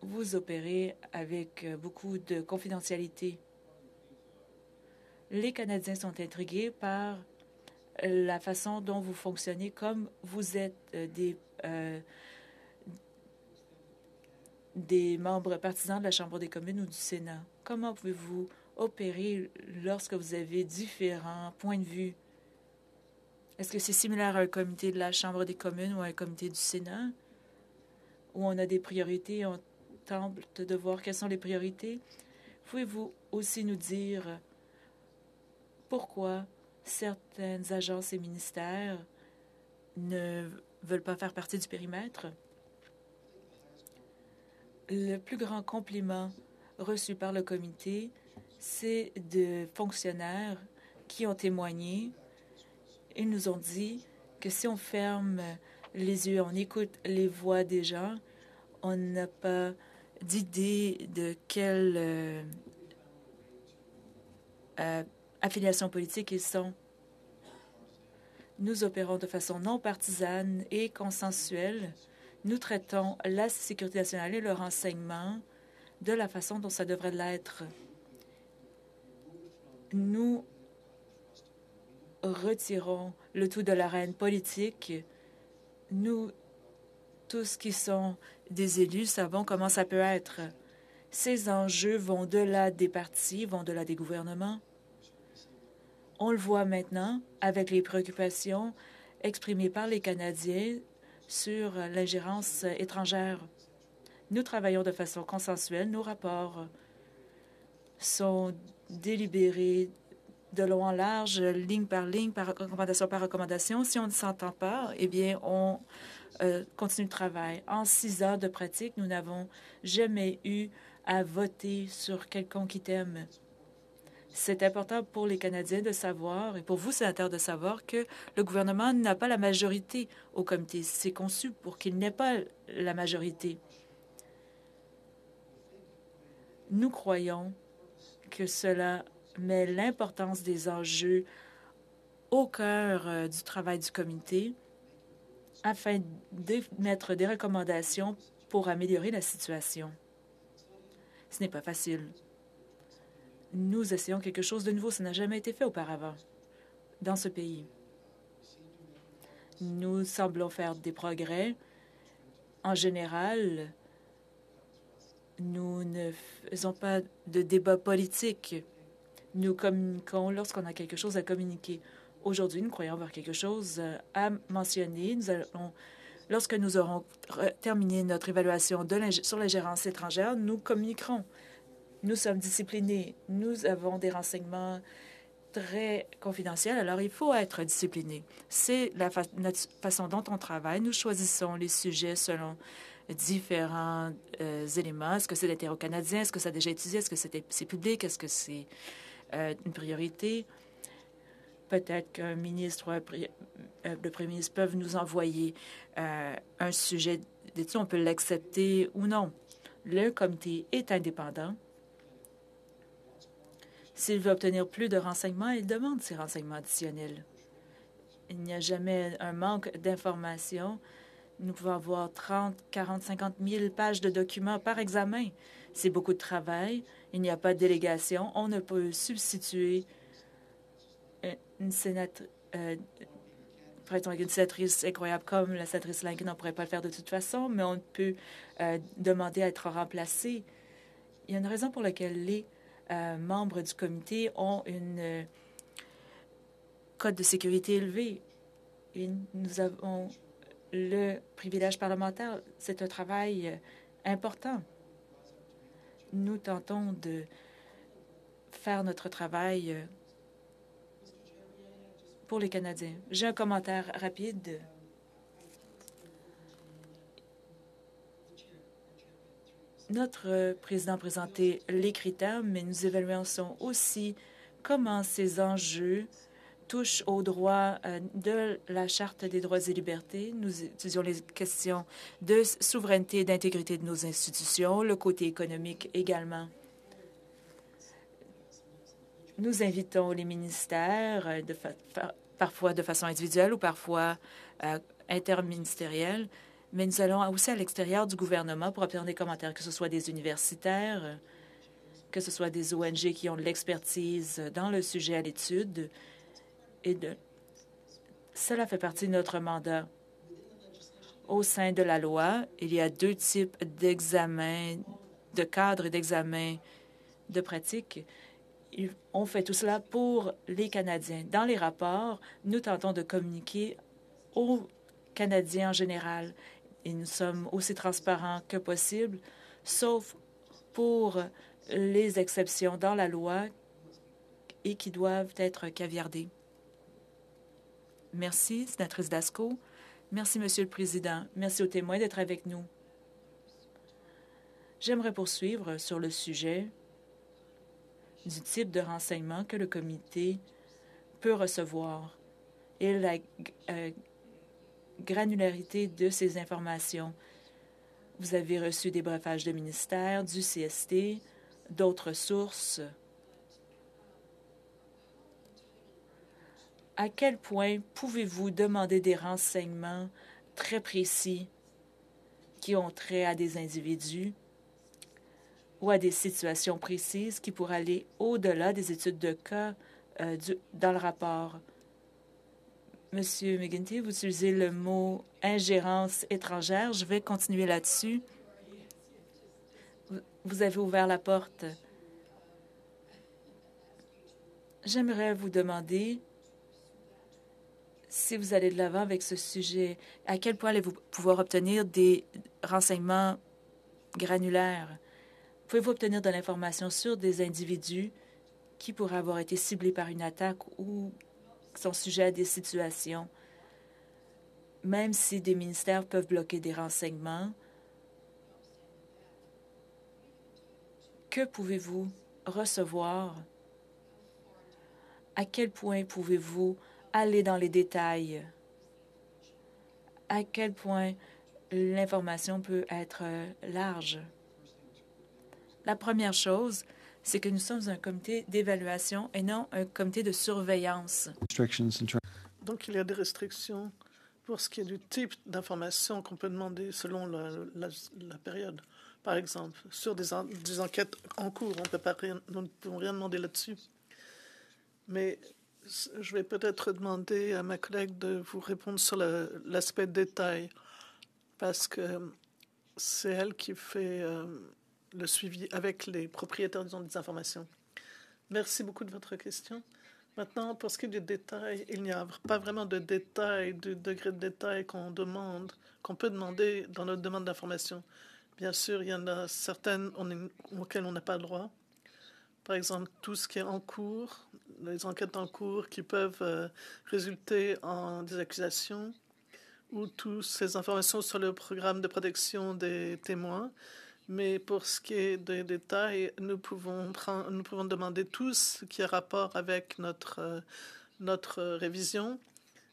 Vous opérez avec beaucoup de confidentialité. Les Canadiens sont intrigués par la façon dont vous fonctionnez comme vous êtes des membres partisans de la Chambre des communes ou du Sénat. Comment pouvez-vous opérer lorsque vous avez différents points de vue? Est-ce que c'est similaire à un comité de la Chambre des communes ou à un comité du Sénat, où on a des priorités, on tente de voir quelles sont les priorités? Pouvez-vous aussi nous dire pourquoi certaines agences et ministères ne veulent pas faire partie du périmètre? Le plus grand compliment reçu par le comité, c'est de fonctionnaires qui ont témoigné. Ils nous ont dit que si on ferme les yeux, on écoute les voix des gens, on n'a pas d'idée de quelle affiliation politique ils sont. Nous opérons de façon non partisane et consensuelle. Nous traitons la sécurité nationale et le renseignement de la façon dont ça devrait l'être. Nous retirons le tout de l'arène politique. Nous, tous qui sont des élus, savons comment ça peut être. Ces enjeux vont de-delà des partis, vont de-delà des gouvernements. On le voit maintenant avec les préoccupations exprimées par les Canadiens sur l'ingérence étrangère. Nous travaillons de façon consensuelle. Nos rapports sont délibérés de long en large, ligne, par recommandation par recommandation. Si on ne s'entend pas, eh bien, on continue le travail. En 6 ans de pratique, nous n'avons jamais eu à voter sur quelqu'un qui t'aime. C'est important pour les Canadiens de savoir, et pour vous, sénateurs, de savoir que le gouvernement n'a pas la majorité au comité. C'est conçu pour qu'il n'ait pas la majorité. Nous croyons que cela met l'importance des enjeux au cœur du travail du comité afin d'émettre des recommandations pour améliorer la situation. Ce n'est pas facile. Nous essayons quelque chose de nouveau. Ça n'a jamais été fait auparavant dans ce pays. Nous semblons faire des progrès. En général, nous ne faisons pas de débat politique. Nous communiquons lorsqu'on a quelque chose à communiquer. Aujourd'hui, nous croyons avoir quelque chose à mentionner. Lorsque nous aurons terminé notre évaluation sur l'ingérence étrangère, nous communiquerons. Nous sommes disciplinés. Nous avons des renseignements très confidentiel, alors il faut être discipliné. C'est notre façon dont on travaille. Nous choisissons les sujets selon différents éléments. Est-ce que c'est l'intérêt canadien? Est-ce que ça a déjà étudié? Est-ce que c'est public? Est-ce que c'est une priorité? Peut-être qu'un ministre ou le premier ministre peuvent nous envoyer un sujet d'étude. On peut l'accepter ou non. Le comité est indépendant. S'il veut obtenir plus de renseignements, il demande ces renseignements additionnels. Il n'y a jamais un manque d'informations. Nous pouvons avoir 30, 40, 50 000 pages de documents par examen. C'est beaucoup de travail. Il n'y a pas de délégation. On ne peut substituer une sénatrice incroyable comme la sénatrice Langen. On ne pourrait pas le faire de toute façon, mais on peut demander à être remplacé. Il y a une raison pour laquelle les membres du comité ont une code de sécurité élevé. Et nous avons le privilège parlementaire. C'est un travail important. Nous tentons de faire notre travail pour les Canadiens. J'ai un commentaire rapide. Notre président a présenté les critères, mais nous évaluons aussi comment ces enjeux touchent aux droits de la Charte des droits et libertés. Nous étudions les questions de souveraineté et d'intégrité de nos institutions, le côté économique également. Nous invitons les ministères, parfois de façon individuelle ou parfois interministérielle, mais nous allons aussi à l'extérieur du gouvernement pour obtenir des commentaires, que ce soit des universitaires, que ce soit des ONG qui ont de l'expertise dans le sujet à l'étude. Cela fait partie de notre mandat. Au sein de la loi, il y a deux types d'examens, de cadres et d'examens de pratique. On fait tout cela pour les Canadiens. Dans les rapports, nous tentons de communiquer aux Canadiens en général. Et nous sommes aussi transparents que possible, sauf pour les exceptions dans la loi et qui doivent être caviardées. Merci, sénatrice Dasco. Merci, Monsieur le Président. Merci aux témoins d'être avec nous. J'aimerais poursuivre sur le sujet du type de renseignement que le comité peut recevoir et la granularité de ces informations. Vous avez reçu des briefages de ministère, du CST, d'autres sources. À quel point pouvez-vous demander des renseignements très précis qui ont trait à des individus ou à des situations précises qui pourraient aller au-delà des études de cas dans le rapport? Monsieur McGuinty, vous utilisez le mot « ingérence étrangère ». Je vais continuer là-dessus. Vous avez ouvert la porte. J'aimerais vous demander si vous allez de l'avant avec ce sujet, à quel point allez-vous pouvoir obtenir des renseignements granulaires? Pouvez-vous obtenir de l'information sur des individus qui pourraient avoir été ciblés par une attaque ou qui sont sujets à des situations? Même si des ministères peuvent bloquer des renseignements, que pouvez-vous recevoir? À quel point pouvez-vous aller dans les détails? À quel point l'information peut être large? La première chose, c'est que nous sommes un comité d'évaluation et non un comité de surveillance. Donc, il y a des restrictions pour ce qui est du type d'information qu'on peut demander selon la période. Par exemple, sur des enquêtes en cours, nous ne pouvons rien demander là-dessus. Mais je vais peut-être demander à ma collègue de vous répondre sur l'aspect détail, parce que c'est elle qui fait le suivi avec les propriétaires, disons, des informations. Merci beaucoup de votre question. Maintenant, pour ce qui est du détail, il n'y a pas vraiment de détail, du degré de détail qu'on peut demander dans notre demande d'information. Bien sûr, il y en a certaines auxquelles on n'a pas le droit. Par exemple, tout ce qui est en cours, les enquêtes en cours qui peuvent résulter en des accusations ou toutes ces informations sur le programme de protection des témoins. Mais pour ce qui est des détails, nous pouvons demander tout ce qui a rapport avec notre révision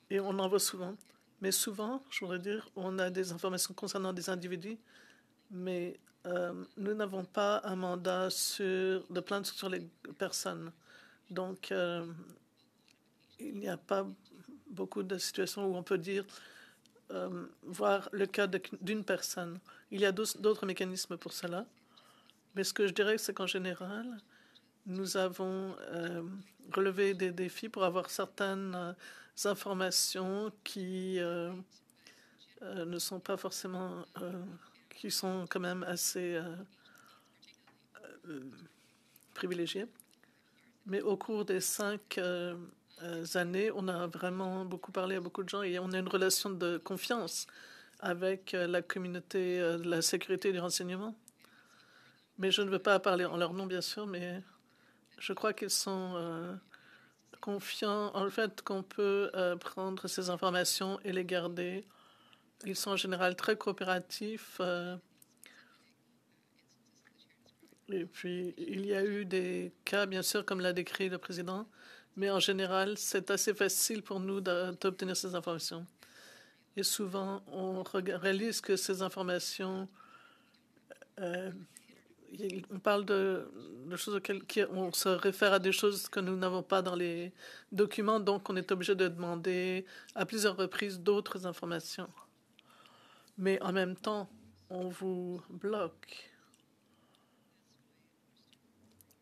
et on en voit souvent. Mais souvent, je voudrais dire, on a des informations concernant des individus, mais nous n'avons pas un mandat de plainte sur les personnes. Donc, il n'y a pas beaucoup de situations où on peut dire voir le cas d'une personne. Il y a d'autres mécanismes pour cela. Mais ce que je dirais, c'est qu'en général, nous avons relevé des défis pour avoir certaines informations qui ne sont pas forcément, qui sont quand même assez privilégiées. Mais au cours des 5 années, on a vraiment beaucoup parlé à beaucoup de gens et on a une relation de confiance avec la communauté de la sécurité et du renseignement. Mais je ne veux pas parler en leur nom, bien sûr, mais je crois qu'ils sont confiants en le fait qu'on peut prendre ces informations et les garder. Ils sont en général très coopératifs. Et puis, il y a eu des cas, bien sûr, comme l'a décrit le président, mais en général, c'est assez facile pour nous d'obtenir ces informations. Et souvent, on réalise que ces informations, on parle de choses auxquelles on se réfère à des choses que nous n'avons pas dans les documents, donc on est obligé de demander à plusieurs reprises d'autres informations. Mais en même temps, on vous bloque.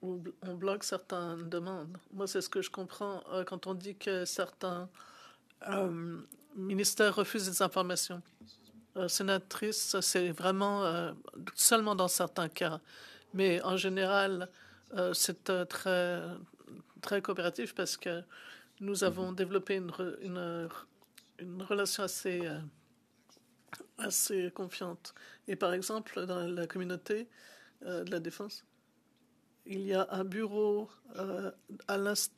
On bloque certaines demandes. Moi, c'est ce que je comprends quand on dit que certains ministères refusent des informations. Sénatrice, c'est vraiment seulement dans certains cas. Mais en général, c'est très, très coopératif parce que nous avons développé une relation assez confiante. Et par exemple, dans la communauté de la défense, il y a un bureau à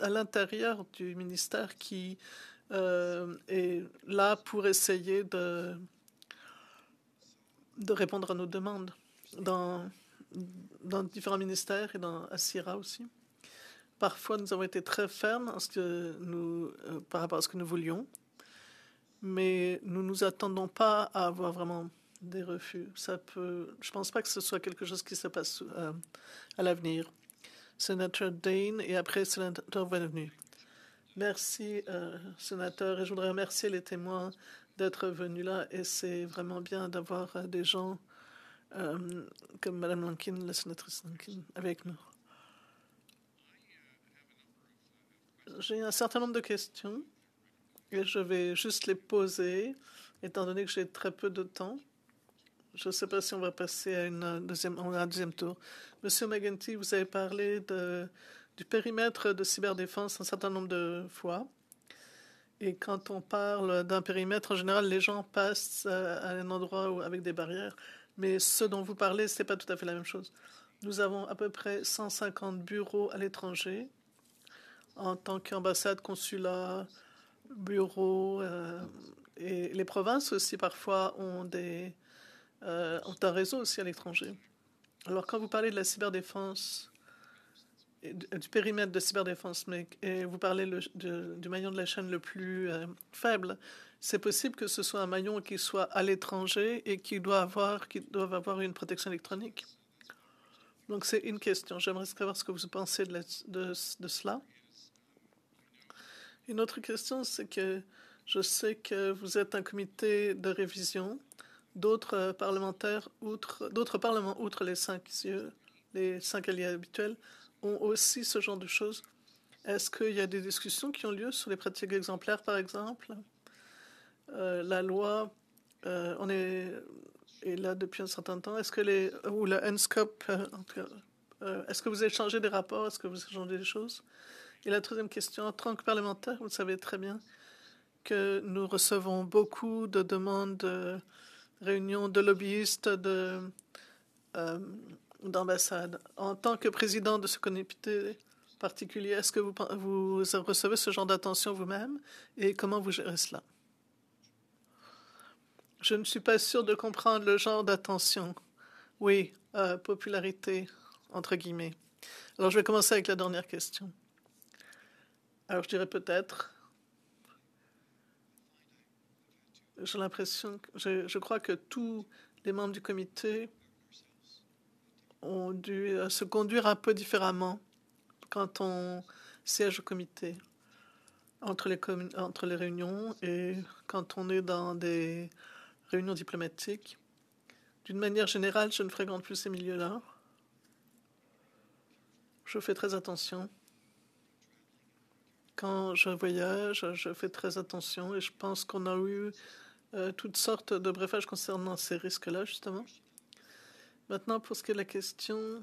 l'intérieur du ministère qui est là pour essayer de répondre à nos demandes dans différents ministères et à CIRA aussi. Parfois, nous avons été très fermes par rapport à ce que nous voulions, mais nous ne nous attendons pas à avoir vraiment des refus. Je ne pense pas que ce soit quelque chose qui se passe à l'avenir. Sénateur Dane et après Sénateur Venu. Merci, sénateur, et je voudrais remercier les témoins d'être venus là. Et c'est vraiment bien d'avoir des gens comme Mme Lankin, la sénatrice Lankin, avec nous. J'ai un certain nombre de questions et je vais juste les poser, étant donné que j'ai très peu de temps. Je ne sais pas si on va passer à un deuxième tour. Monsieur McGuinty, vous avez parlé du périmètre de cyberdéfense un certain nombre de fois. Et quand on parle d'un périmètre, en général, les gens passent à un endroit avec des barrières. Mais ce dont vous parlez, ce n'est pas tout à fait la même chose. Nous avons à peu près 150 bureaux à l'étranger, en tant qu'ambassade, consulat, bureaux. Et les provinces aussi, parfois, ont un réseau aussi à l'étranger. Alors, quand vous parlez de la cyberdéfense, du périmètre de cyberdéfense, et vous parlez du maillon de la chaîne le plus faible, c'est possible que ce soit un maillon qui soit à l'étranger et qui doit avoir une protection électronique. Donc, c'est une question. J'aimerais savoir ce que vous pensez de cela. Une autre question, c'est que je sais que vous êtes un comité de révision. D'autres parlements, outre les 5 alliés habituels, ont aussi ce genre de choses. Est-ce qu'il y a des discussions qui ont lieu sur les pratiques exemplaires, par exemple? La loi, on est là depuis un certain temps. Est-ce que ou le NSCOP, est-ce que vous avez changé des rapports? Est-ce que vous avez changé des choses? Et la troisième question, en tant que parlementaire, vous savez très bien que nous recevons beaucoup de demandes de réunions de lobbyistes, d'ambassades. En tant que président de ce comité particulier? Est-ce que vous recevez ce genre d'attention vous-même et comment vous gérez cela? Je ne suis pas sûr de comprendre le genre d'attention. Oui, popularité, entre guillemets. Alors, je vais commencer avec la dernière question. Alors, je dirais peut-être. J'ai l'impression, je crois que tous les membres du comité ont dû se conduire un peu différemment quand on siège au comité, entre les réunions et quand on est dans des réunions diplomatiques. D'une manière générale, je ne fréquente plus ces milieux-là. Je fais très attention. Quand je voyage, je fais très attention et je pense qu'on a eu toutes sortes de briefages concernant ces risques-là, justement. Maintenant, pour ce qui est de la question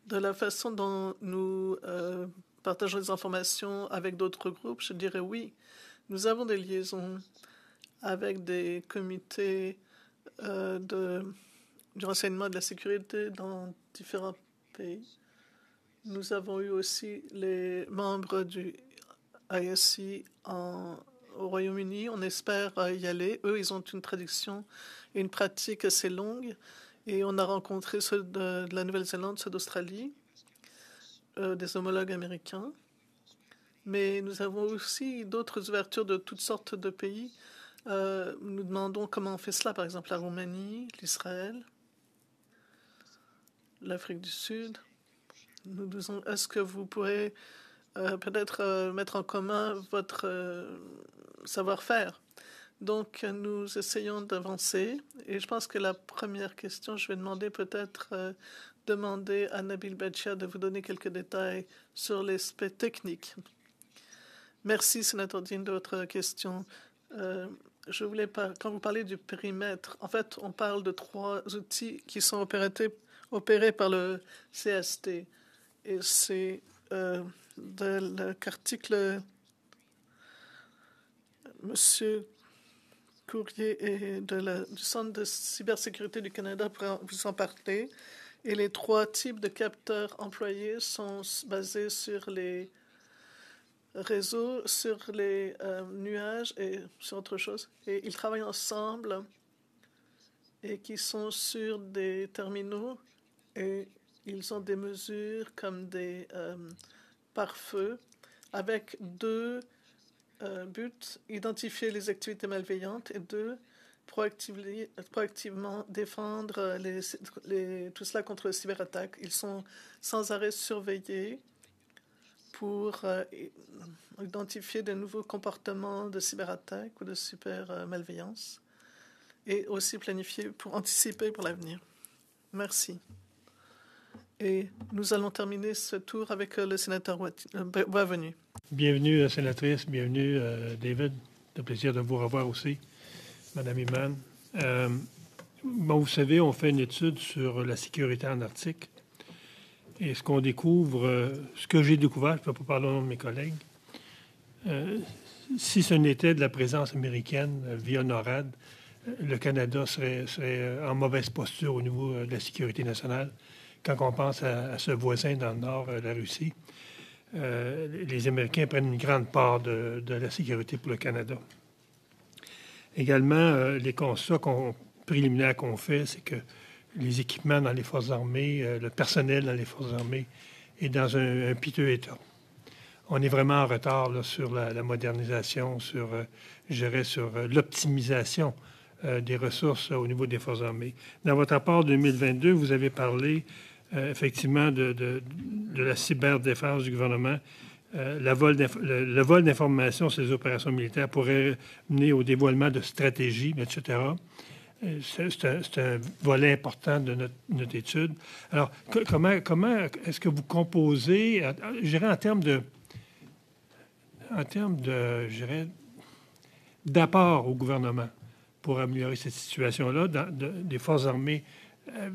de la façon dont nous partageons les informations avec d'autres groupes, je dirais oui. Nous avons des liaisons avec des comités du renseignement et de la sécurité dans différents pays. Nous avons eu aussi les membres du ISC au Royaume-Uni. On espère y aller. Eux, ils ont une tradition et une pratique assez longue. Et on a rencontré ceux de la Nouvelle-Zélande, ceux d'Australie, des homologues américains. Mais nous avons aussi d'autres ouvertures de toutes sortes de pays. Nous demandons comment on fait cela, par exemple la Roumanie, l'Israël, l'Afrique du Sud. Nous disons, est-ce que vous pourrez peut-être mettre en commun votre savoir-faire? Donc, nous essayons d'avancer. Et je pense que la première question, je vais demander peut-être demander à Nabil Bachia de vous donner quelques détails sur l'aspect technique. Merci, sénateur Dean, de votre question. Je voulais quand vous parlez du périmètre, en fait, on parle de 3 outils qui sont opérés par le CST. Et c'est de l'article Monsieur Courrier et du Centre de cybersécurité du Canada pour vous en parler. Et les 3 types de capteurs employés sont basés sur les réseaux, sur les nuages et sur autre chose. Et ils travaillent ensemble et qui sont sur des terminaux et ils ont des mesures comme des pare-feux avec 2 buts, identifier les activités malveillantes et 2, proactivement défendre tout cela contre les cyberattaques. Ils sont sans arrêt surveillés pour identifier de nouveaux comportements de cyberattaque ou de cybermalveillance et aussi planifier pour anticiper pour l'avenir. Merci. Et nous allons terminer ce tour avec le sénateur Boisvenu. Bienvenue, sénatrice. Bienvenue, David. C'est un plaisir de vous revoir aussi, Madame Iman. Bon, vous savez, on fait une étude sur la sécurité en Arctique. Et ce qu'on découvre, ce que j'ai découvert, je ne peux pas parler au nom de mes collègues, si ce n'était de la présence américaine via NORAD, le Canada serait en mauvaise posture au niveau de la sécurité nationale. Quand on pense à ce voisin dans le nord, la Russie, les Américains prennent une grande part de la sécurité pour le Canada. Également, les constats préliminaires qu'on fait, c'est que les équipements dans les forces armées, le personnel dans les forces armées est dans un piteux état. On est vraiment en retard là, sur la modernisation, sur l'optimisation des ressources au niveau des forces armées. Dans votre rapport 2022, vous avez parlé effectivement de la cyberdéfense du gouvernement. Le vol d'informations sur les opérations militaires pourrait mener au dévoilement de stratégies, etc. C'est un volet important de notre étude. Alors, comment est-ce que vous composez, je dirais en termes de d'apport au gouvernement pour améliorer cette situation-là, des forces armées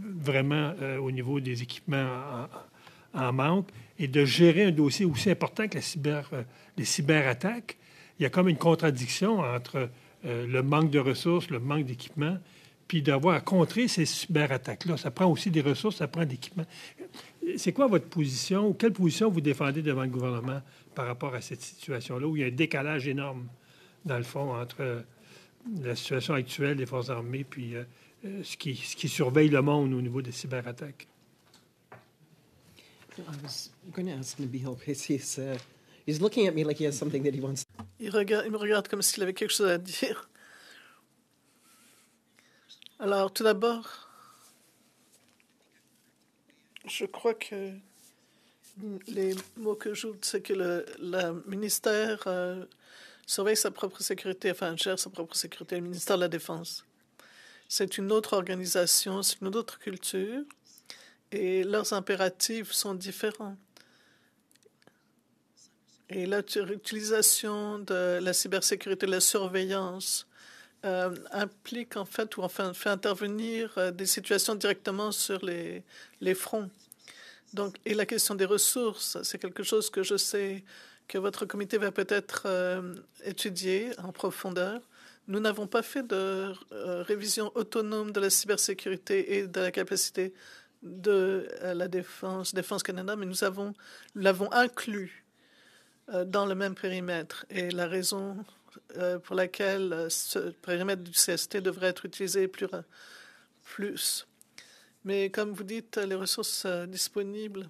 vraiment au niveau des équipements en manque, et de gérer un dossier aussi important que les cyberattaques. Il y a comme une contradiction entre le manque de ressources, le manque d'équipement, puis d'avoir à contrer ces cyberattaques-là. Ça prend aussi des ressources, ça prend de l'équipement. C'est quoi votre position, ou quelle position vous défendez devant le gouvernement par rapport à cette situation-là, où il y a un décalage énorme, dans le fond, entre la situation actuelle des Forces armées puis ce qui surveille le monde au niveau des cyberattaques? I was going to ask Nabil because he's looking at me like he has something that he wants. Il me regarde comme s'il avait quelque chose à dire. Alors, tout d'abord, je crois que les mots que j'ouvre, c'est que le ministère surveille sa propre sécurité, enfin, gère sa propre sécurité, le ministère de la Défense. C'est une autre organisation, c'est une autre culture, et leurs impératifs sont différents. Et l'utilisation de la cybersécurité, de la surveillance, implique en fait, ou enfin fait intervenir des situations directement sur les fronts. Donc, et la question des ressources, c'est quelque chose que je sais que votre comité va peut-être étudier en profondeur. Nous n'avons pas fait de révision autonome de la cybersécurité et de la capacité de la Défense Canada, mais nous l'avons inclus dans le même périmètre. Et la raison pour laquelle ce périmètre du CST devrait être utilisé plus. Mais comme vous dites, les ressources disponibles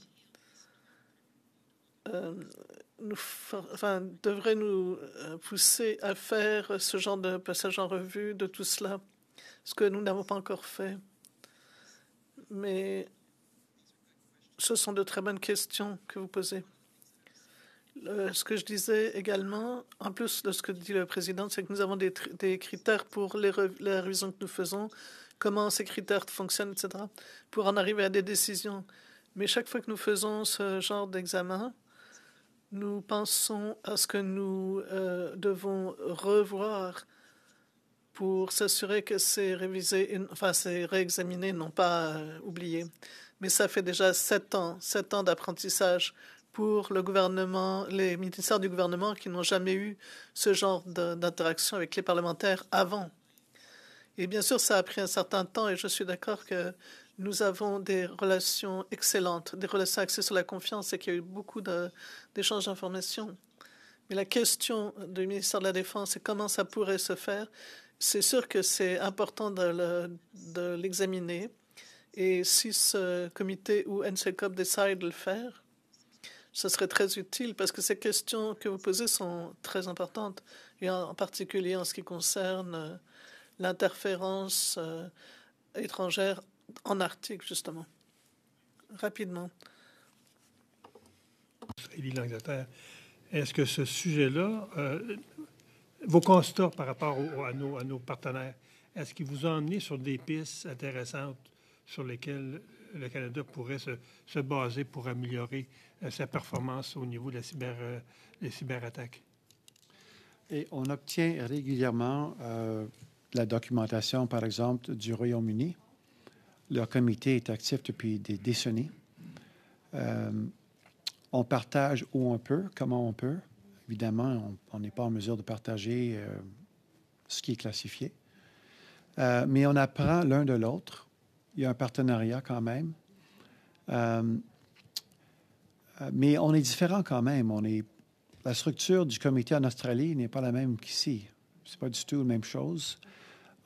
devraient nous pousser à faire ce genre de passage en revue de tout cela, ce que nous n'avons pas encore fait. Mais ce sont de très bonnes questions que vous posez. Ce que je disais également, en plus de ce que dit le président, c'est que nous avons des critères pour les révisions que nous faisons, comment ces critères fonctionnent, etc., pour en arriver à des décisions. Mais chaque fois que nous faisons ce genre d'examen, nous pensons à ce que nous devons revoir pour s'assurer que c'est révisé, enfin, c'est réexaminé, non pas oublié. Mais ça fait déjà 7 ans d'apprentissage pour le gouvernement, les ministères du gouvernement qui n'ont jamais eu ce genre d'interaction avec les parlementaires avant. Et bien sûr, ça a pris un certain temps et je suis d'accord que nous avons des relations excellentes, des relations axées sur la confiance et qu'il y a eu beaucoup d'échanges d'informations. Mais la question du ministère de la Défense et comment ça pourrait se faire, c'est sûr que c'est important de l'examiner. Et si ce comité ou NCCOP décide de le faire, ce serait très utile parce que ces questions que vous posez sont très importantes, et en particulier en ce qui concerne l'interférence étrangère en Arctique, justement. Rapidement. L'Angleterre. Est-ce que ce sujet-là, vos constats par rapport à nos partenaires, est-ce qu'ils vous ont emmené sur des pistes intéressantes sur lesquelles le Canada pourrait se baser pour améliorer sa performance au niveau de des cyberattaques? Et on obtient régulièrement la documentation, par exemple, du Royaume-Uni. Leur comité est actif depuis des décennies. On partage où on peut, comment on peut. Évidemment, on n'est pas en mesure de partager ce qui est classifié. Mais on apprend l'un de l'autre. Il y a un partenariat quand même. Mais on est différents quand même. La structure du comité en Australie n'est pas la même qu'ici. Ce n'est pas du tout la même chose.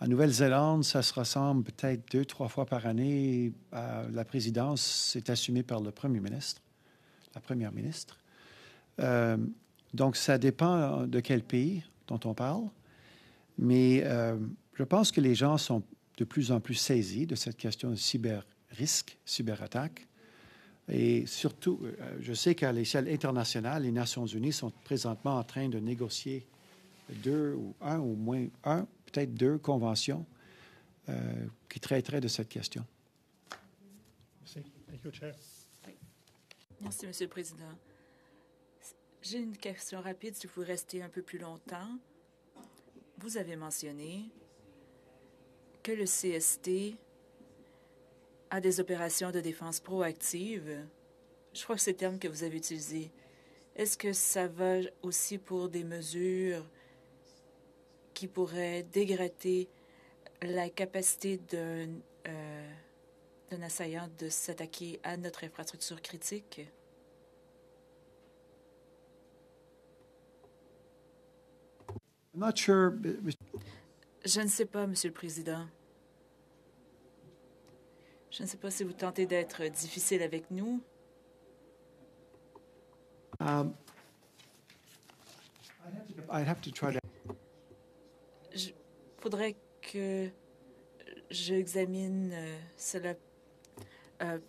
En Nouvelle-Zélande, ça se ressemble peut-être 2-3 fois par année. La présidence est assumée par le premier ministre, la première ministre. Donc, ça dépend de quel pays dont on parle. Mais je pense que les gens sont de plus en plus saisis de cette question de cyber-risque, cyberattaque. Et surtout, je sais qu'à l'échelle internationale, les Nations unies sont présentement en train de négocier peut-être deux conventions qui traiteraient de cette question. Merci. Thank you, Chair. Merci, Monsieur le Président. J'ai une question rapide, si vous restez un peu plus longtemps. Vous avez mentionné que le CST a des opérations de défense proactive. Je crois que c'est le terme que vous avez utilisé. Est-ce que ça va aussi pour des mesures qui pourraient dégrader la capacité d'un assaillant de s'attaquer à notre infrastructure critique? I'm not sure. Je ne sais pas, Monsieur le Président. Je ne sais pas si vous tentez d'être difficile avec nous. I'd have to try to. Il faudrait que j'examine cela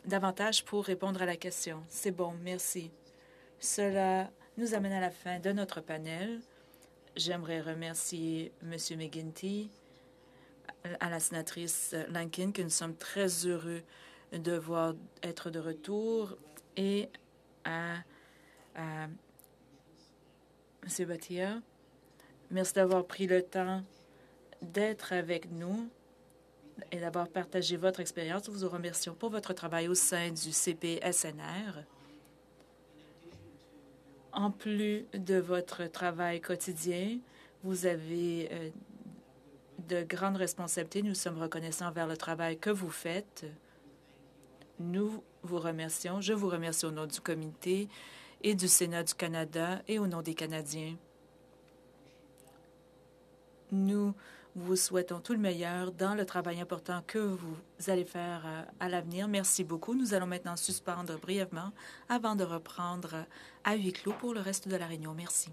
davantage pour répondre à la question. C'est bon, merci. Cela nous amène à la fin de notre panel. J'aimerais remercier M. McGuinty, à la sénatrice Lankin, que nous sommes très heureux de voir être de retour, et à M. Bhatia. Merci d'avoir pris le temps d'être avec nous et d'avoir partagé votre expérience. Nous vous remercions pour votre travail au sein du CPSNR. En plus de votre travail quotidien, vous avez de grandes responsabilités. Nous sommes reconnaissants envers le travail que vous faites. Nous vous remercions. Je vous remercie au nom du comité et du Sénat du Canada et au nom des Canadiens. Nous vous souhaitons tout le meilleur dans le travail important que vous allez faire à l'avenir. Merci beaucoup. Nous allons maintenant suspendre brièvement avant de reprendre à huis clos pour le reste de la réunion. Merci.